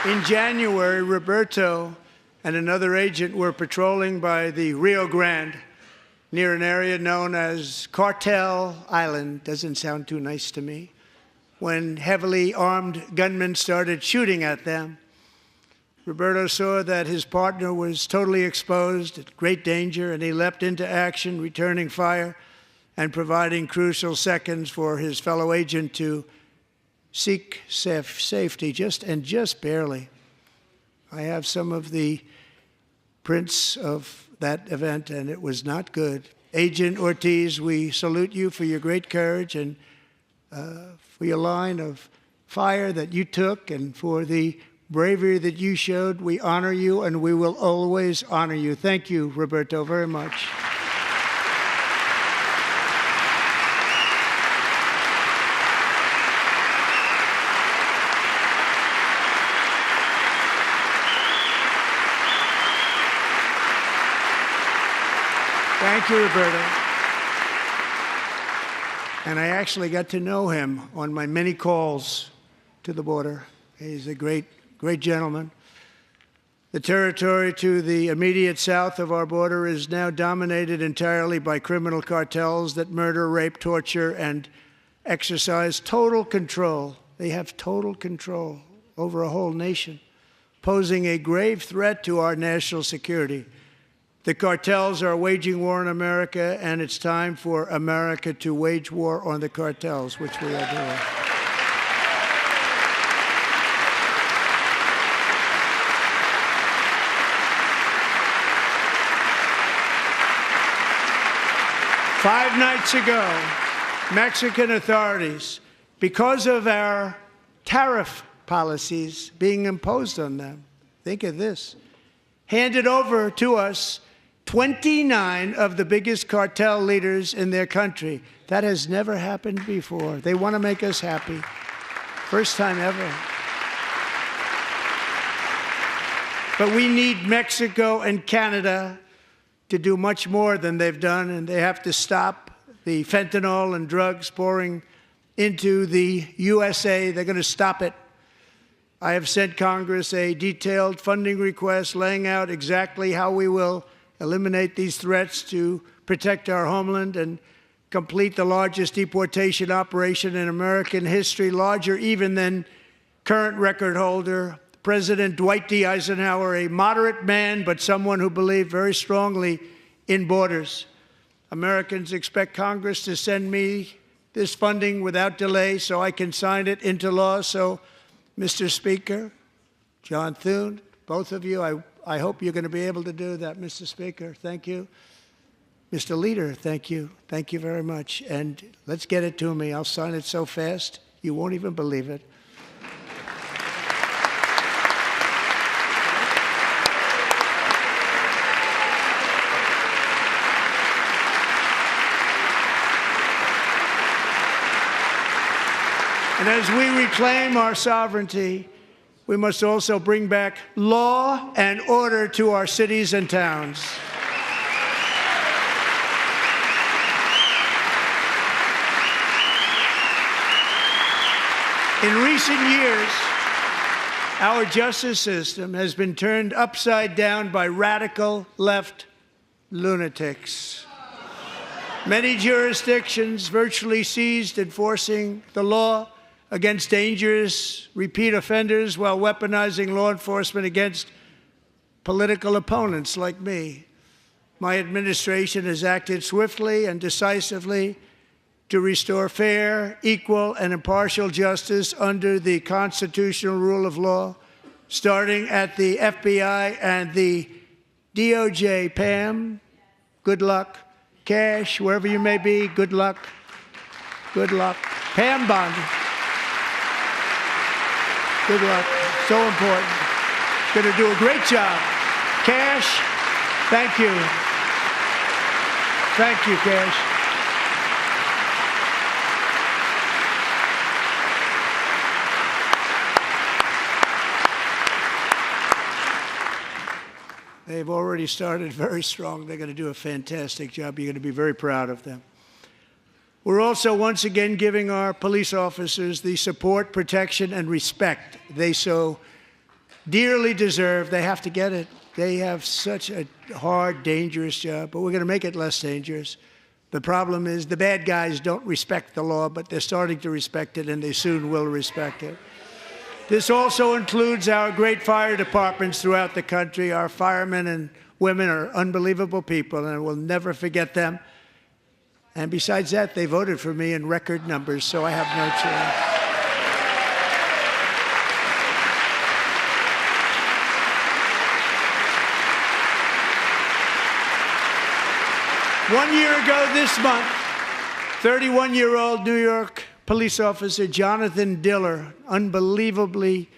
In January, Roberto and another agent were patrolling by the Rio Grande near an area known as Cartel Island. Doesn't sound too nice to me. When heavily armed gunmen started shooting at them, Roberto saw that his partner was totally exposed, at great danger, and he leapt into action, returning fire and providing crucial seconds for his fellow agent to seek safety, just barely. I have some of the prints of that event, and it was not good. Agent Ortiz, we salute you for your great courage and for your line of fire that you took and for the bravery that you showed. We honor you, and we will always honor you. Thank you, Roberto, very much. Thank you, Roberto. And I actually got to know him on my many calls to the border. He's a great gentleman. The territory to the immediate south of our border is now dominated entirely by criminal cartels that murder, rape, torture, and exercise total control. They have total control over a whole nation, posing a grave threat to our national security. The cartels are waging war on America, and it's time for America to wage war on the cartels, which we are doing. Five nights ago, Mexican authorities, because of our tariff policies being imposed on them, think of this, handed over to us 29 of the biggest cartel leaders in their country. That has never happened before. They want to make us happy. First time ever. But we need Mexico and Canada to do much more than they've done, and they have to stop the fentanyl and drugs pouring into the USA. They're going to stop it. I have sent Congress a detailed funding request laying out exactly how we will eliminate these threats to protect our homeland and complete the largest deportation operation in American history, larger even than current record holder President Dwight D. Eisenhower, a moderate man, but someone who believed very strongly in borders. Americans expect Congress to send me this funding without delay so I can sign it into law. So, Mr. Speaker, John Thune, both of you, I hope you're going to be able to do that, Mr. Speaker. Thank you. Mr. Leader, thank you. Thank you very much. And let's get it to me. I'll sign it so fast, you won't even believe it. And as we reclaim our sovereignty, we must also bring back law and order to our cities and towns. In recent years, our justice system has been turned upside down by radical left lunatics. Many jurisdictions virtually ceased enforcing the law against dangerous repeat offenders while weaponizing law enforcement against political opponents like me. My administration has acted swiftly and decisively to restore fair, equal, and impartial justice under the constitutional rule of law, starting at the FBI and the DOJ. Pam, good luck. Cash, wherever you may be, good luck. Good luck. Pam Bondi. Good luck. So important. Going to do a great job. Cash, thank you. Thank you, Cash. They've already started very strong. They're going to do a fantastic job. You're going to be very proud of them. We're also once again giving our police officers the support, protection, and respect they so dearly deserve. They have to get it. They have such a hard, dangerous job, but we're going to make it less dangerous. The problem is the bad guys don't respect the law, but they're starting to respect it, and they soon will respect it. This also includes our great fire departments throughout the country. Our firemen and women are unbelievable people, and we'll never forget them. And besides that, they voted for me in record numbers, so I have no choice. 1 year ago this month, 31-year-old New York police officer Jonathan Diller, unbelievably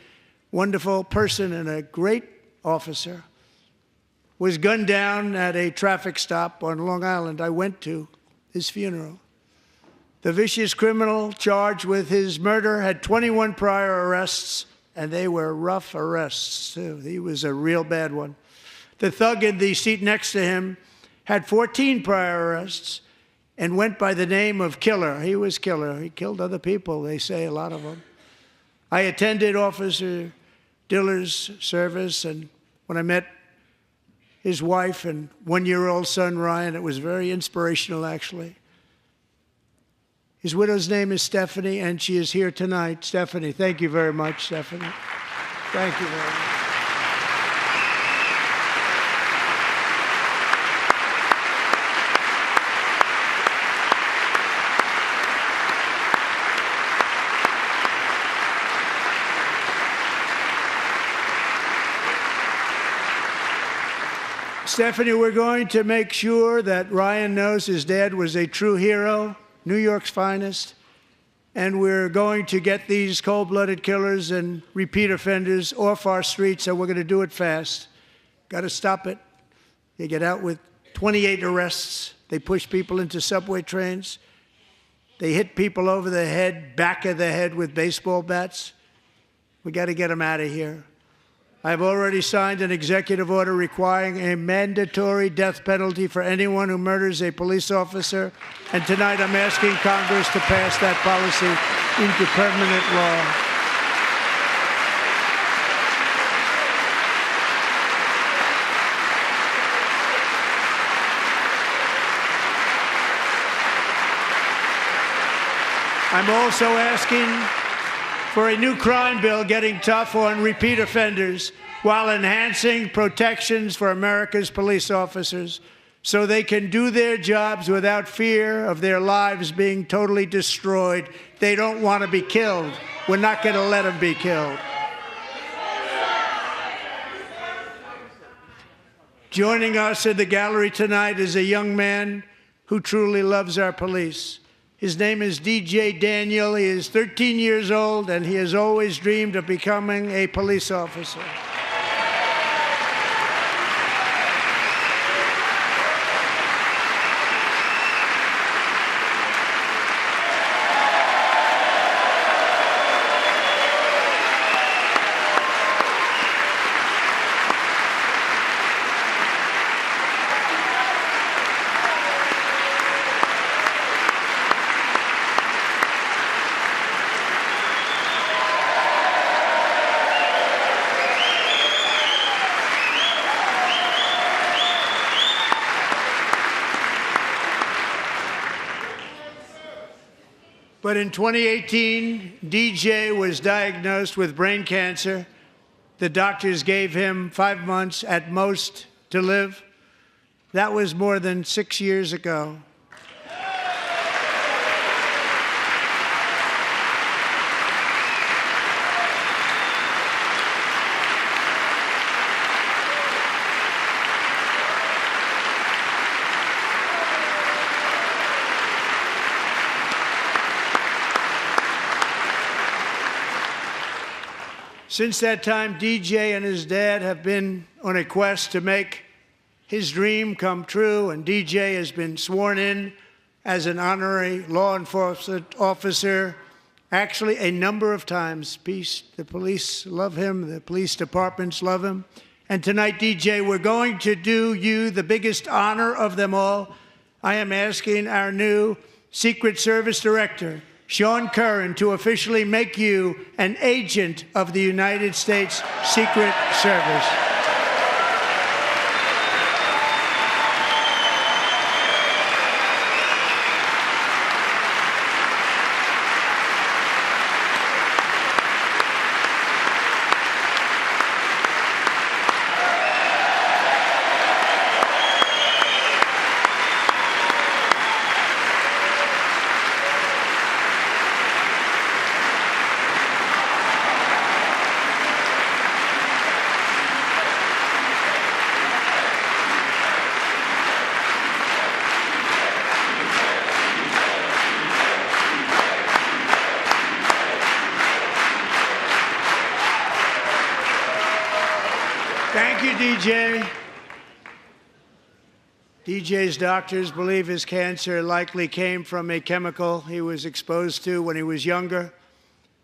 wonderful person and a great officer, was gunned down at a traffic stop on Long Island. I went to his funeral. The vicious criminal charged with his murder had 21 prior arrests, and they were rough arrests, too. He was a real bad one. The thug in the seat next to him had 14 prior arrests and went by the name of Killer. He was Killer. He killed other people, they say, a lot of them. I attended Officer Diller's service, and when I met his wife and one-year-old son, Ryan, it was very inspirational, actually. His widow's name is Stephanie, and she is here tonight. Stephanie, thank you very much, Stephanie. Thank you very much. Stephanie, we're going to make sure that Ryan knows his dad was a true hero, New York's finest, and we're going to get these cold-blooded killers and repeat offenders off our streets, and we're going to do it fast. Got to stop it. They get out with 28 arrests. They push people into subway trains. They hit people over the head, back of the head with baseball bats. We got to get them out of here. I've already signed an executive order requiring a mandatory death penalty for anyone who murders a police officer, and tonight I'm asking Congress to pass that policy into permanent law. I'm also asking for a new crime bill getting tough on repeat offenders while enhancing protections for America's police officers so they can do their jobs without fear of their lives being totally destroyed. They don't want to be killed. We're not going to let them be killed. Joining us in the gallery tonight is a young man who truly loves our police. His name is DJ Daniel. He is 13 years old, and he has always dreamed of becoming a police officer. But in 2018, DJ was diagnosed with brain cancer. The doctors gave him 5 months at most to live. That was more than 6 years ago. Since that time, DJ and his dad have been on a quest to make his dream come true, and DJ has been sworn in as an honorary law enforcement officer, actually a number of times. The police love him, the police departments love him. And tonight, DJ, we're going to do you the biggest honor of them all. I am asking our new Secret Service Director, Sean Curran, to officially make you an agent of the United States Secret Service. Thank you, DJ. DJ's doctors believe his cancer likely came from a chemical he was exposed to when he was younger.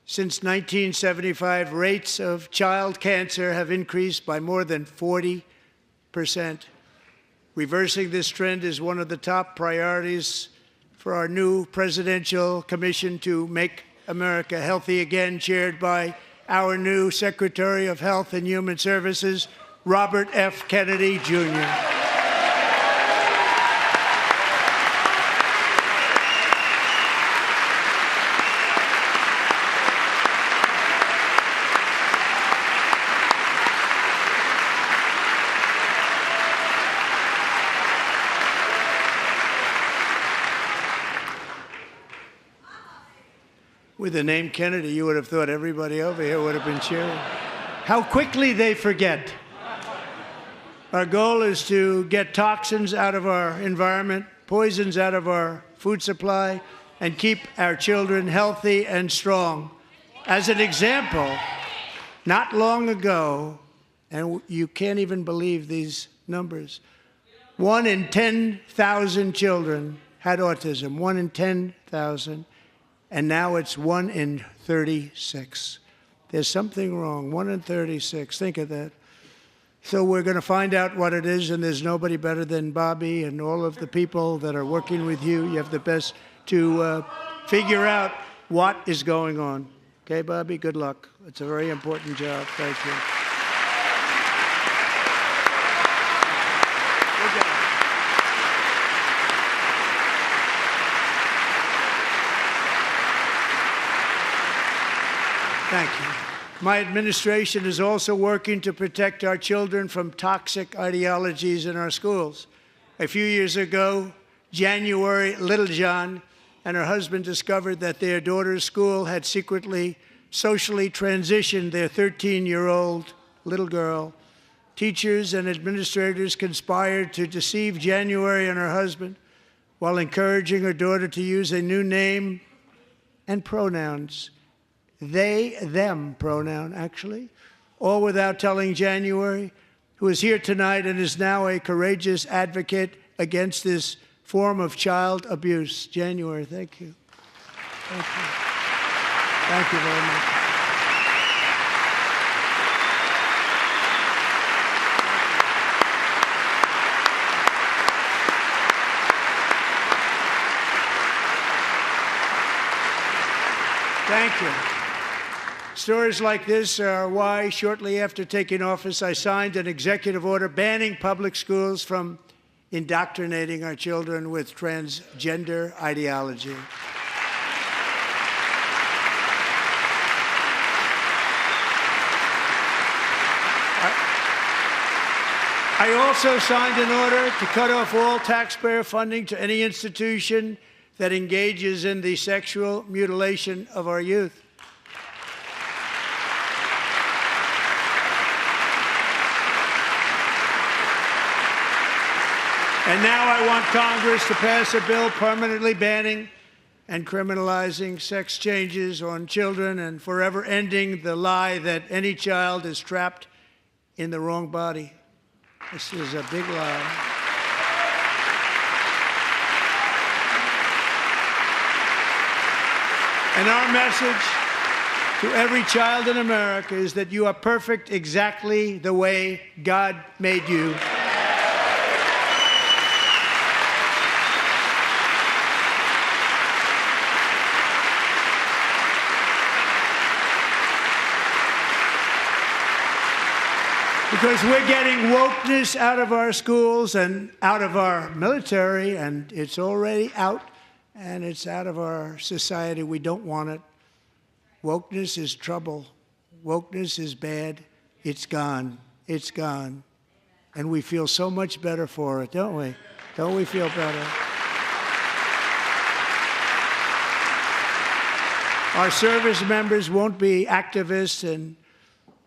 Since 1975, rates of child cancer have increased by more than 40%. Reversing this trend is one of the top priorities for our new presidential commission to make America healthy again, chaired by our new Secretary of Health and Human Services, Robert F. Kennedy, Jr. With the name Kennedy, you would have thought everybody over here would have been cheering. How quickly they forget. Our goal is to get toxins out of our environment, poisons out of our food supply, and keep our children healthy and strong. As an example, not long ago, and you can't even believe these numbers, 1 in 10,000 children had autism, 1 in 10,000. And now it's 1 in 36. There's something wrong, 1 in 36. Think of that. So we're going to find out what it is, and there's nobody better than Bobby and all of the people that are working with you. You have the best to figure out what is going on. Okay, Bobby, good luck. It's a very important job. Thank you. Good job. Thank you. My administration is also working to protect our children from toxic ideologies in our schools. A few years ago, January, Littlejohn and her husband discovered that their daughter's school had secretly, socially transitioned their 13-year-old little girl. Teachers and administrators conspired to deceive January and her husband while encouraging her daughter to use a new name and pronouns. They, them pronoun, actually, all without telling January, who is here tonight and is now a courageous advocate against this form of child abuse. January, thank you. Thank you. Thank you very much. Thank you. Stories like this are why, shortly after taking office, I signed an executive order banning public schools from indoctrinating our children with transgender ideology. I also signed an order to cut off all taxpayer funding to any institution that engages in the sexual mutilation of our youth. And now I want Congress to pass a bill permanently banning and criminalizing sex changes on children and forever ending the lie that any child is trapped in the wrong body. This is a big lie. And our message to every child in America is that you are perfect exactly the way God made you. Because we're getting wokeness out of our schools and out of our military, and it's already out, and it's out of our society. We don't want it. Wokeness is trouble. Wokeness is bad. It's gone. It's gone. And we feel so much better for it, don't we? Don't we feel better? Our service members won't be activists and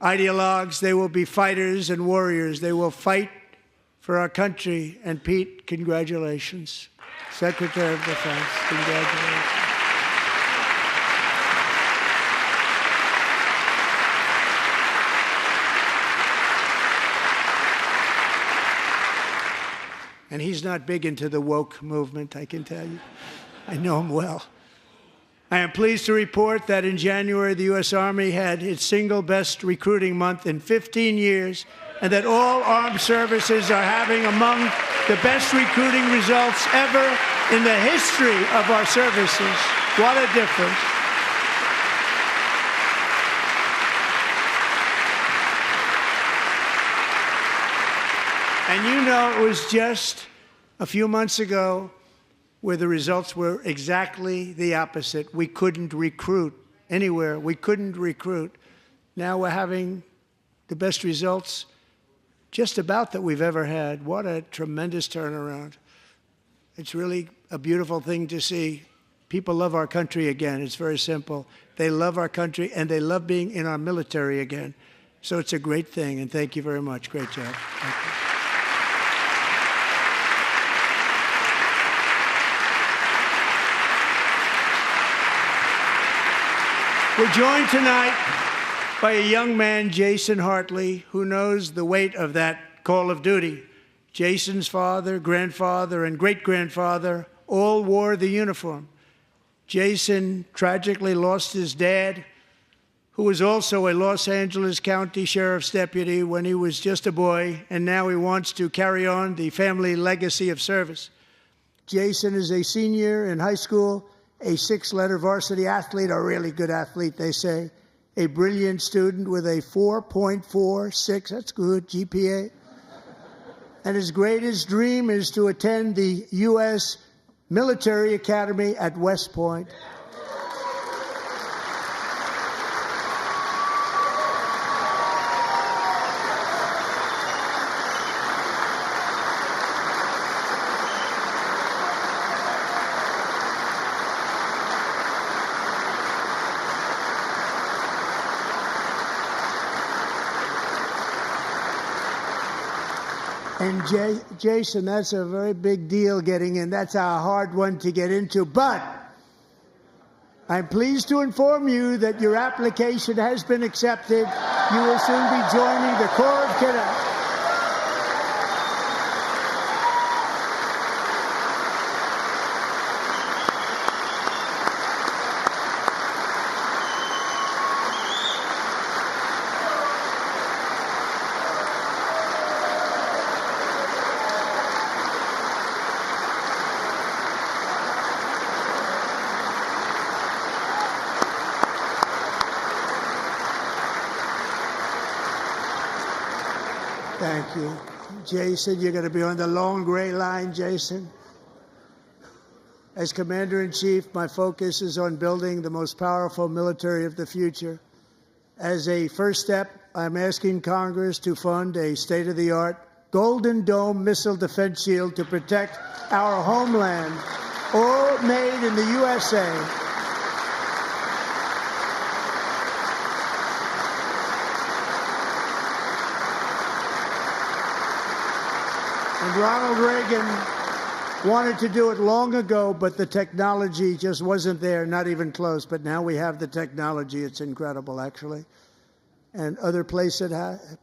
ideologues. They will be fighters and warriors. They will fight for our country. And Pete, congratulations. Secretary of Defense, congratulations. And he's not big into the woke movement, I can tell you. I know him well. I am pleased to report that in January, the U.S. Army had its single best recruiting month in 15 years, and that all armed services are having among the best recruiting results ever in the history of our services. What a difference. And you know, it was just a few months ago where the results were exactly the opposite. We couldn't recruit anywhere. We couldn't recruit. Now we're having the best results just about that we've ever had. What a tremendous turnaround. It's really a beautiful thing to see. People love our country again. It's very simple. They love our country, and they love being in our military again. So it's a great thing, and thank you very much. Great job. Thank you. We're joined tonight by a young man, Jason Hartley, who knows the weight of that call of duty. Jason's father, grandfather, and great-grandfather all wore the uniform. Jason tragically lost his dad, who was also a Los Angeles County Sheriff's deputy when he was just a boy, and now he wants to carry on the family legacy of service. Jason is a senior in high school, a six-letter varsity athlete, a really good athlete, they say, a brilliant student with a 4.46, that's good, GPA. And his greatest dream is to attend the U.S. Military Academy at West Point. And Jason, that's a very big deal getting in. That's a hard one to get into. But I'm pleased to inform you that your application has been accepted. You will soon be joining the Corps of Cadets. Thank you. Jason, you're going to be on the long gray line, Jason. As Commander-in-Chief, my focus is on building the most powerful military of the future. As a first step, I'm asking Congress to fund a state-of-the-art Golden Dome missile defense shield to protect our homeland, all made in the USA. And Ronald Reagan wanted to do it long ago, but the technology just wasn't there, not even close. But now we have the technology. It's incredible, actually. And other places,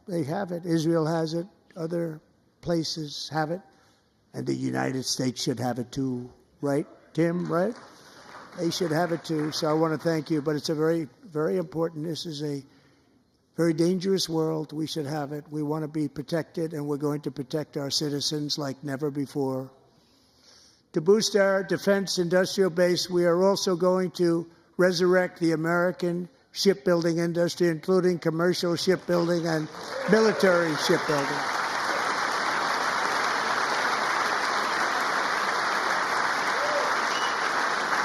they have it. Israel has it. Other places have it. And the United States should have it too. Right, Tim? Right? They should have it too. So I want to thank you. But it's a very, very important. This is a very dangerous world. We should have it. We want to be protected, and we're going to protect our citizens like never before. To boost our defense industrial base, we are also going to resurrect the American shipbuilding industry, including commercial shipbuilding and military shipbuilding.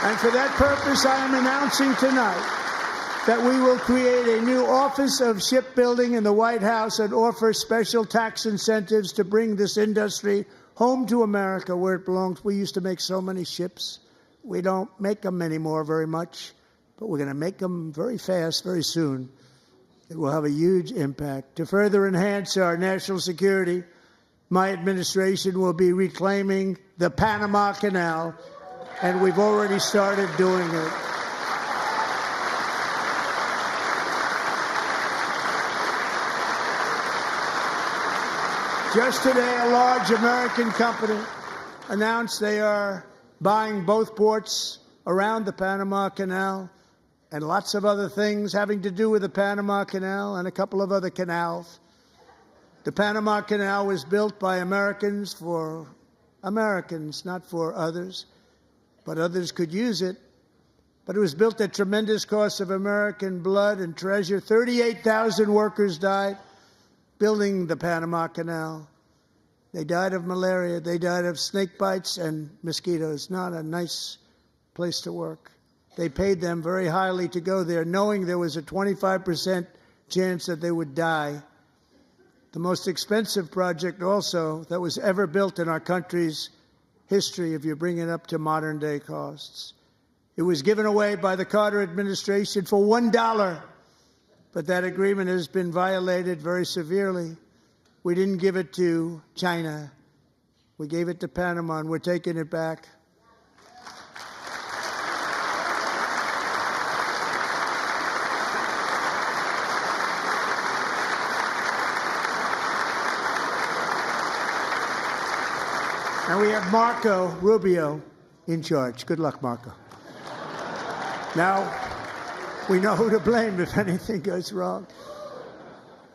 And for that purpose, I am announcing tonight that we will create a new Office of Shipbuilding in the White House and offer special tax incentives to bring this industry home to America where it belongs. We used to make so many ships. We don't make them anymore very much, but we're going to make them very fast, very soon. It will have a huge impact. To further enhance our national security, my administration will be reclaiming the Panama Canal, and we've already started doing it. Just today, a large American company announced they are buying both ports around the Panama Canal and lots of other things having to do with the Panama Canal and a couple of other canals. The Panama Canal was built by Americans for Americans, not for others, but others could use it. But it was built at tremendous cost of American blood and treasure. 38,000 workers died building the Panama Canal. They died of malaria. They died of snake bites and mosquitoes. Not a nice place to work. They paid them very highly to go there, knowing there was a 25% chance that they would die. The most expensive project also that was ever built in our country's history, if you bring it up to modern day costs. It was given away by the Carter administration for $1. But that agreement has been violated very severely. We didn't give it to China. We gave it to Panama, and we're taking it back. And we have Marco Rubio in charge. Good luck, Marco. Now, we know who to blame if anything goes wrong.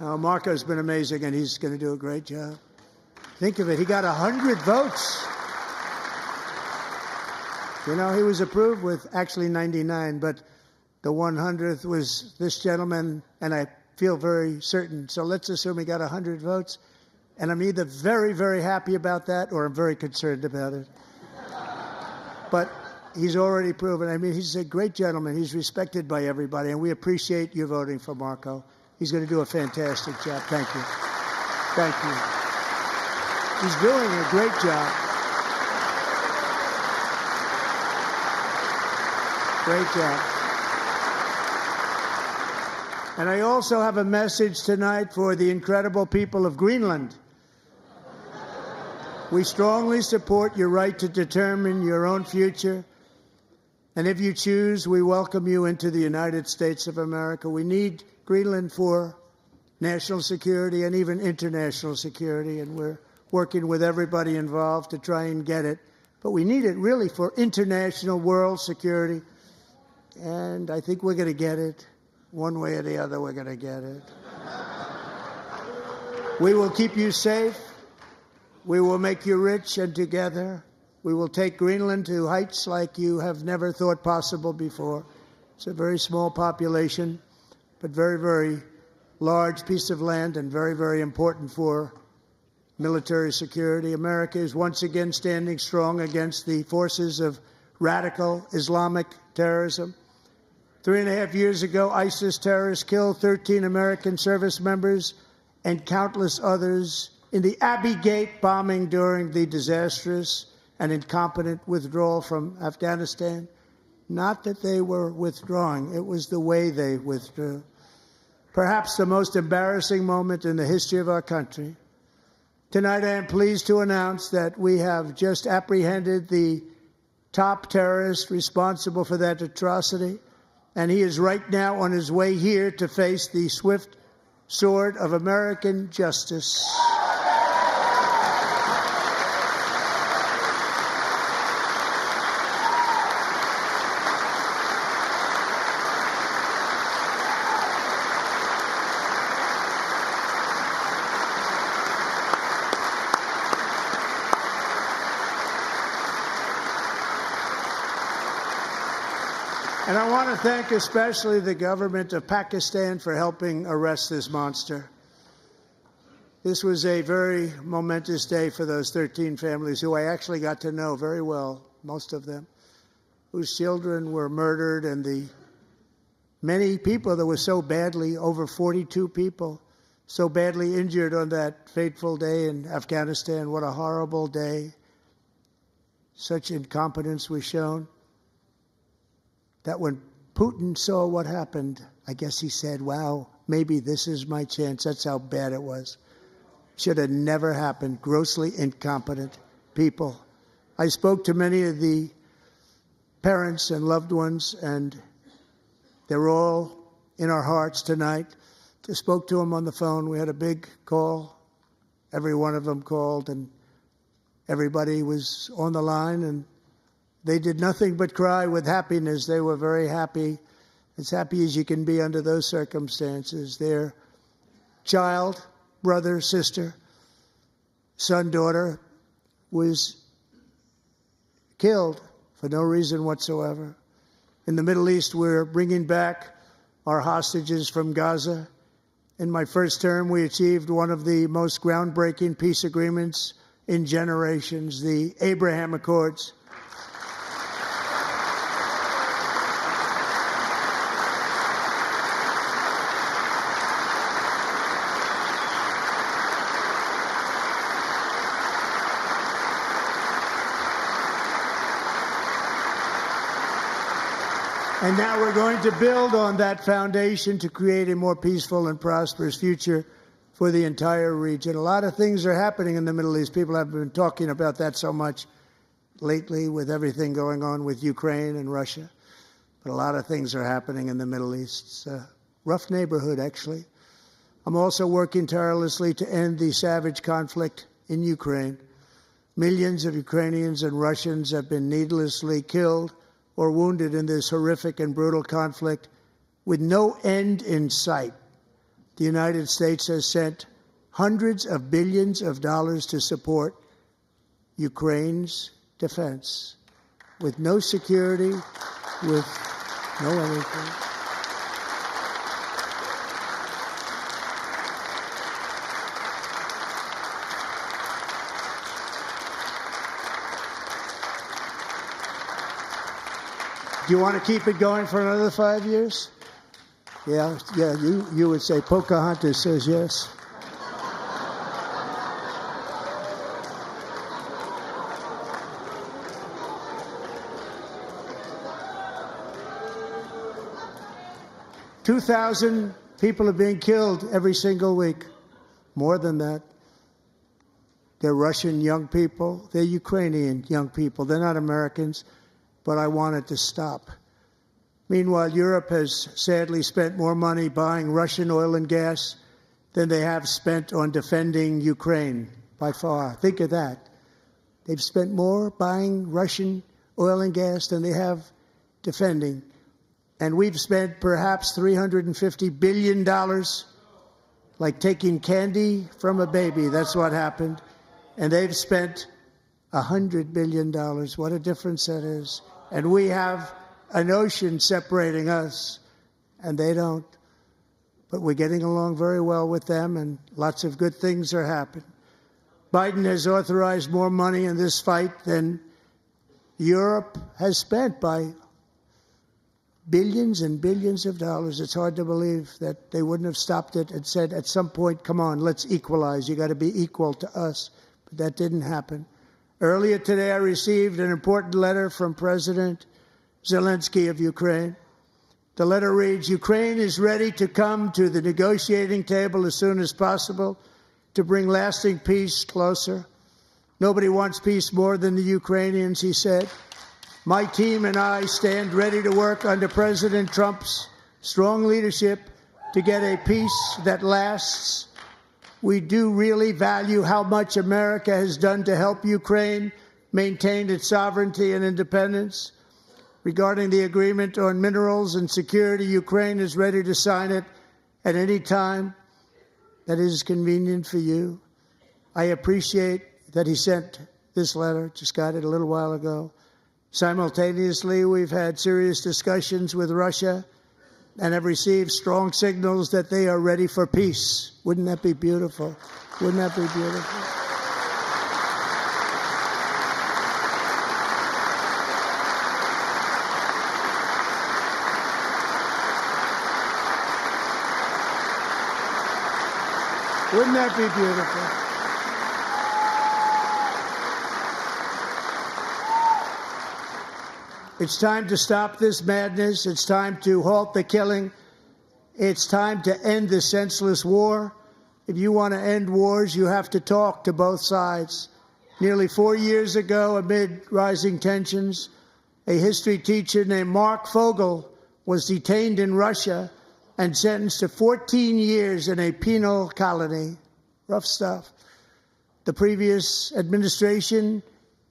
Marco's been amazing, and he's going to do a great job. Think of it. He got 100 votes. You know, he was approved with actually 99, but the 100th was this gentleman, and I feel very certain. So let's assume he got 100 votes, and I'm either very, very happy about that or I'm very concerned about it. But he's already proven. I mean, he's a great gentleman. He's respected by everybody, and we appreciate you voting for Marco. He's going to do a fantastic job. Thank you. Thank you. He's doing a great job. Great job. And I also have a message tonight for the incredible people of Greenland. We strongly support your right to determine your own future. And if you choose, we welcome you into the United States of America. We need Greenland for national security and even international security, and we're working with everybody involved to try and get it. But we need it really for international world security, and I think we're going to get it. One way or the other, we're going to get it. We will keep you safe. We will make you rich, and together we will take Greenland to heights like you have never thought possible before. It's a very small population, but very, very large piece of land and very, very important for military security. America is once again standing strong against the forces of radical Islamic terrorism. 3.5 years ago, ISIS terrorists killed 13 American service members and countless others in the Abbey Gate bombing during the disastrous and incompetent withdrawal from Afghanistan. Not that they were withdrawing, it was the way they withdrew. Perhaps the most embarrassing moment in the history of our country. Tonight, I am pleased to announce that we have just apprehended the top terrorist responsible for that atrocity, and he is right now on his way here to face the swift sword of American justice. And I want to thank especially the government of Pakistan for helping arrest this monster. This was a very momentous day for those 13 families who I actually got to know very well, most of them, whose children were murdered, and the many people that were so badly, over 42 people, so badly injured on that fateful day in Afghanistan. What a horrible day. Such incompetence was shown. That when Putin saw what happened, I guess he said, wow, maybe this is my chance. That's how bad it was. Should have never happened. Grossly incompetent people. I spoke to many of the parents and loved ones, and they're all in our hearts tonight. Just spoke to them on the phone. We had a big call. Every one of them called, and everybody was on the line, and they did nothing but cry with happiness. They were very happy, as happy as you can be under those circumstances. Their child, brother, sister, son, daughter was killed for no reason whatsoever. In the Middle East, we're bringing back our hostages from Gaza. In my first term, we achieved one of the most groundbreaking peace agreements in generations, the Abraham Accords. And now we're going to build on that foundation to create a more peaceful and prosperous future for the entire region. A lot of things are happening in the Middle East. People have been talking about that so much lately with everything going on with Ukraine and Russia. But a lot of things are happening in the Middle East. It's a rough neighborhood, actually. I'm also working tirelessly to end the savage conflict in Ukraine. Millions of Ukrainians and Russians have been needlessly killed or wounded in this horrific and brutal conflict with no end in sight. The United States has sent hundreds of billions of dollars to support Ukraine's defense, with no security, with no anything. Do you want to keep it going for another 5 years? Yeah, you would say Pocahontas says yes. $2,000 people are being killed every single week. More than that. They're Russian young people. They're Ukrainian young people. They're not Americans. But I want it to stop. Meanwhile, Europe has sadly spent more money buying Russian oil and gas than they have spent on defending Ukraine, by far. Think of that. They've spent more buying Russian oil and gas than they have defending. And we've spent perhaps $350 billion, like taking candy from a baby. That's what happened. And they've spent $100 billion. What a difference that is. And we have an ocean separating us, and they don't. But we're getting along very well with them, and lots of good things are happening. Biden has authorized more money in this fight than Europe has spent by billions and billions of dollars. It's hard to believe that they wouldn't have stopped it and said, at some point, come on, let's equalize. You got to be equal to us. But that didn't happen. Earlier today, I received an important letter from President Zelensky of Ukraine. The letter reads, Ukraine is ready to come to the negotiating table as soon as possible to bring lasting peace closer. Nobody wants peace more than the Ukrainians, he said. My team and I stand ready to work under President Trump's strong leadership to get a peace that lasts. We do really value how much America has done to help Ukraine maintain its sovereignty and independence. Regarding the agreement on minerals and security, Ukraine is ready to sign it at any time that is convenient for you. I appreciate that he sent this letter, just got it a little while ago. Simultaneously, we've had serious discussions with Russia and have received strong signals that they are ready for peace. Wouldn't that be beautiful? Wouldn't that be beautiful? Wouldn't that be beautiful? It's time to stop this madness. It's time to halt the killing. It's time to end this senseless war. If you want to end wars, you have to talk to both sides. Nearly 4 years ago, amid rising tensions, a history teacher named Mark Fogel was detained in Russia and sentenced to 14 years in a penal colony. Rough stuff. The previous administration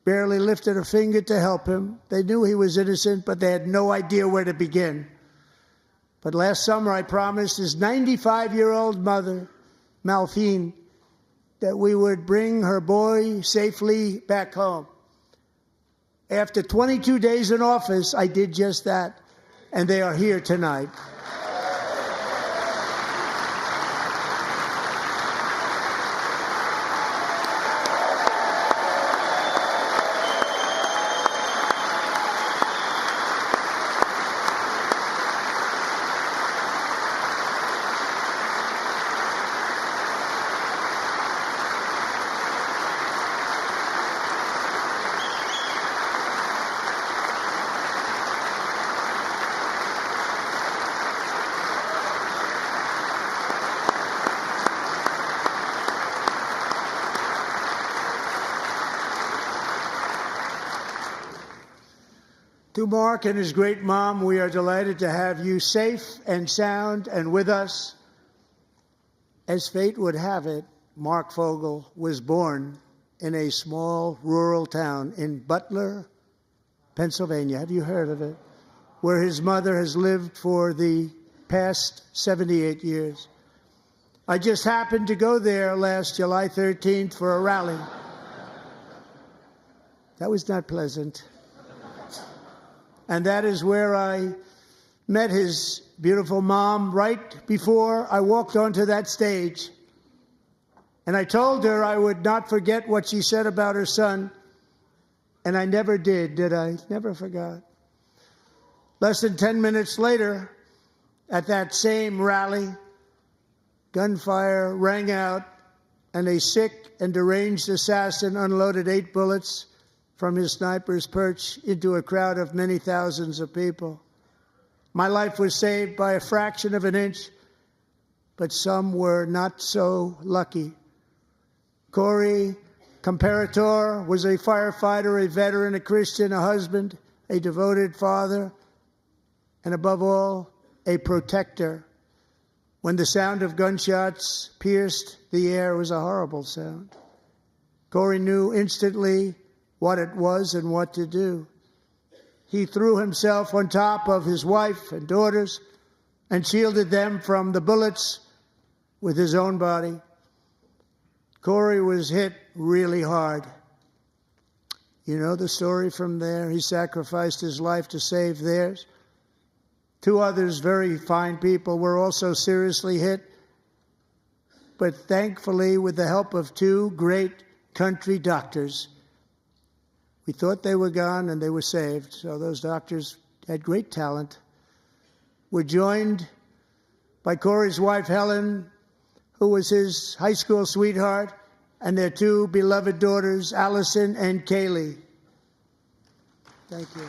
barely lifted a finger to help him. They knew he was innocent, but they had no idea where to begin. But last summer, I promised his 95-year-old mother, Malphine, that we would bring her boy safely back home. After 22 days in office, I did just that, and they are here tonight. To Mark and his great mom, we are delighted to have you safe and sound and with us. As fate would have it, Mark Fogel was born in a small rural town in Butler, Pennsylvania. Have you heard of it? Where his mother has lived for the past 78 years. I just happened to go there last July 13th for a rally. That was not pleasant. And that is where I met his beautiful mom right before I walked onto that stage. And I told her I would not forget what she said about her son. And I never did I? Never forgot. Less than 10 minutes later, at that same rally, gunfire rang out, and a sick and deranged assassin unloaded 8 bullets from his sniper's perch into a crowd of many thousands of people. My life was saved by a fraction of an inch, but some were not so lucky. Corey Comparator was a firefighter, a veteran, a Christian, a husband, a devoted father, and above all, a protector. When the sound of gunshots pierced the air, it was a horrible sound. Corey knew instantly what it was and what to do. He threw himself on top of his wife and daughters and shielded them from the bullets with his own body. Corey was hit really hard. You know the story from there. He sacrificed his life to save theirs. 2 others, very fine people, were also seriously hit. But thankfully, with the help of 2 great country doctors, we thought they were gone and they were saved. So those doctors had great talent. We're joined by Corey's wife, Helen, who was his high school sweetheart, and their two beloved daughters, Allison and Kaylee. Thank you.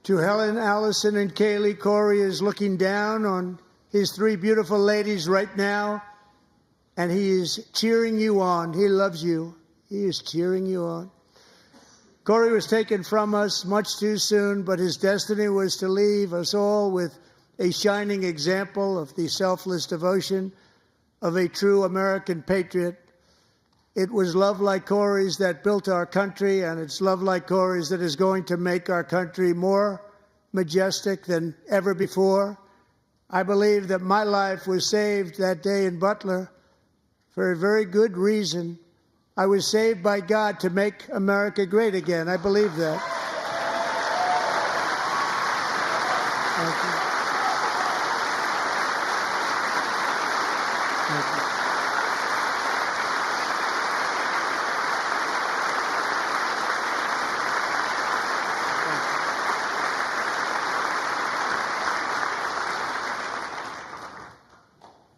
To Helen, Allison, and Kaylee, Corey is looking down on his three beautiful ladies right now, and he is cheering you on. He loves you. He is cheering you on. Corey was taken from us much too soon, but his destiny was to leave us all with a shining example of the selfless devotion of a true American patriot. It was love like Corey's that built our country, and it's love like Corey's that is going to make our country more majestic than ever before. I believe that my life was saved that day in Butler for a very good reason. I was saved by God to make America great again. I believe that. Thank you. Thank you.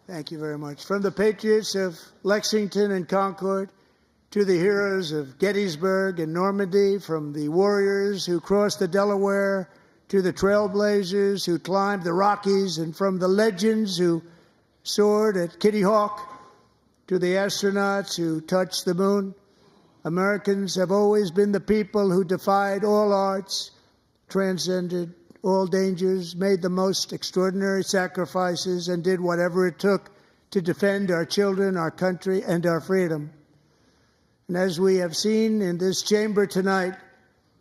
Thank you very much. From the patriots of Lexington and Concord to the heroes of Gettysburg and Normandy, from the warriors who crossed the Delaware to the trailblazers who climbed the Rockies, and from the legends who soared at Kitty Hawk to the astronauts who touched the moon, Americans have always been the people who defied all odds, transcended all dangers, made the most extraordinary sacrifices, and did whatever it took to defend our children, our country, and our freedom. And as we have seen in this chamber tonight,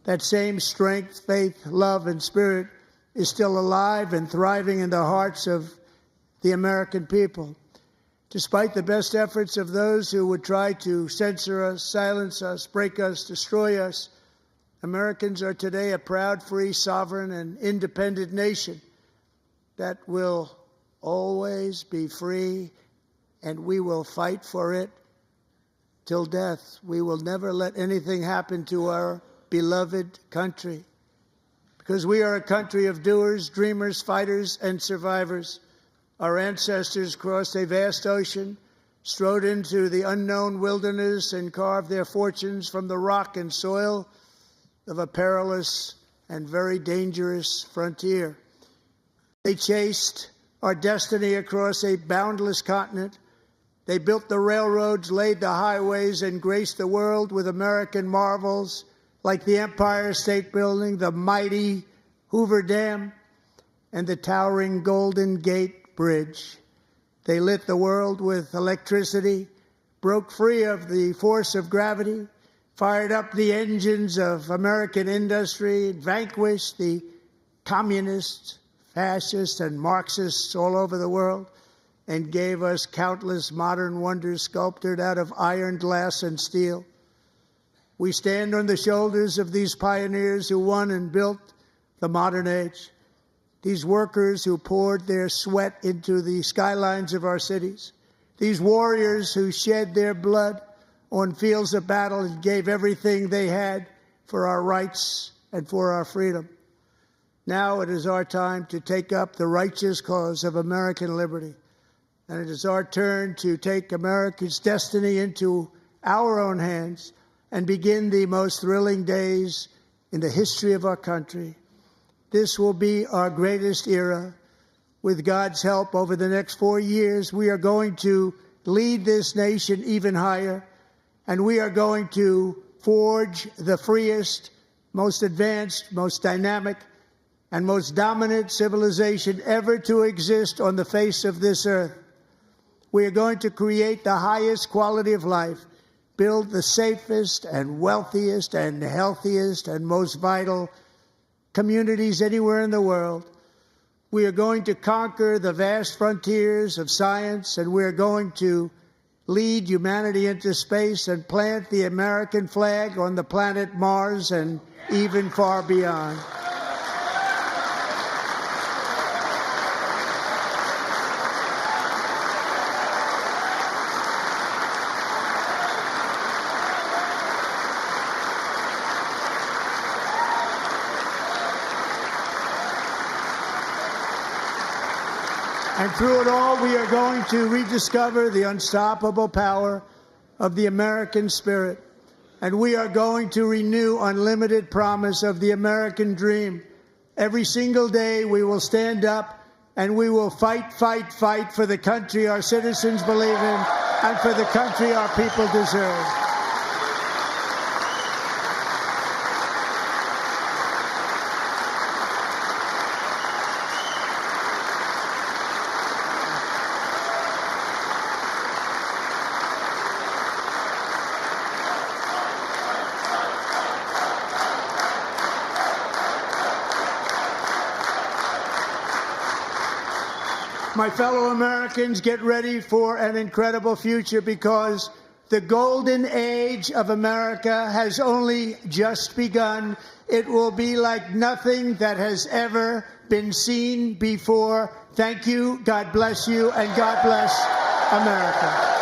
that same strength, faith, love, and spirit is still alive and thriving in the hearts of the American people. Despite the best efforts of those who would try to censor us, silence us, break us, destroy us, Americans are today a proud, free, sovereign, and independent nation that will always be free, and we will fight for it till death. We will never let anything happen to our beloved country, because we are a country of doers, dreamers, fighters, and survivors. Our ancestors crossed a vast ocean, strode into the unknown wilderness, and carved their fortunes from the rock and soil of a perilous and very dangerous frontier. They chased our destiny across a boundless continent. They built the railroads, laid the highways, and graced the world with American marvels like the Empire State Building, the mighty Hoover Dam, and the towering Golden Gate Bridge. They lit the world with electricity, broke free of the force of gravity, fired up the engines of American industry, vanquished the communists, fascists, and Marxists all over the world, and gave us countless modern wonders sculptured out of iron, glass, and steel. We stand on the shoulders of these pioneers who won and built the modern age, these workers who poured their sweat into the skylines of our cities, these warriors who shed their blood on fields of battle and gave everything they had for our rights and for our freedom. Now it is our time to take up the righteous cause of American liberty. And it is our turn to take America's destiny into our own hands and begin the most thrilling days in the history of our country. This will be our greatest era. With God's help, over the next 4 years, we are going to lead this nation even higher, and we are going to forge the freest, most advanced, most dynamic, and most dominant civilization ever to exist on the face of this earth. We are going to create the highest quality of life, build the safest and wealthiest and healthiest and most vital communities anywhere in the world. We are going to conquer the vast frontiers of science, and we are going to lead humanity into space and plant the American flag on the planet Mars and even far beyond. And through it all, we are going to rediscover the unstoppable power of the American spirit. And we are going to renew unlimited promise of the American dream. Every single day, we will stand up and we will fight, fight, fight for the country our citizens believe in and for the country our people deserve. My fellow Americans, get ready for an incredible future, because the golden age of America has only just begun. It will be like nothing that has ever been seen before. Thank you, God bless you, and God bless America.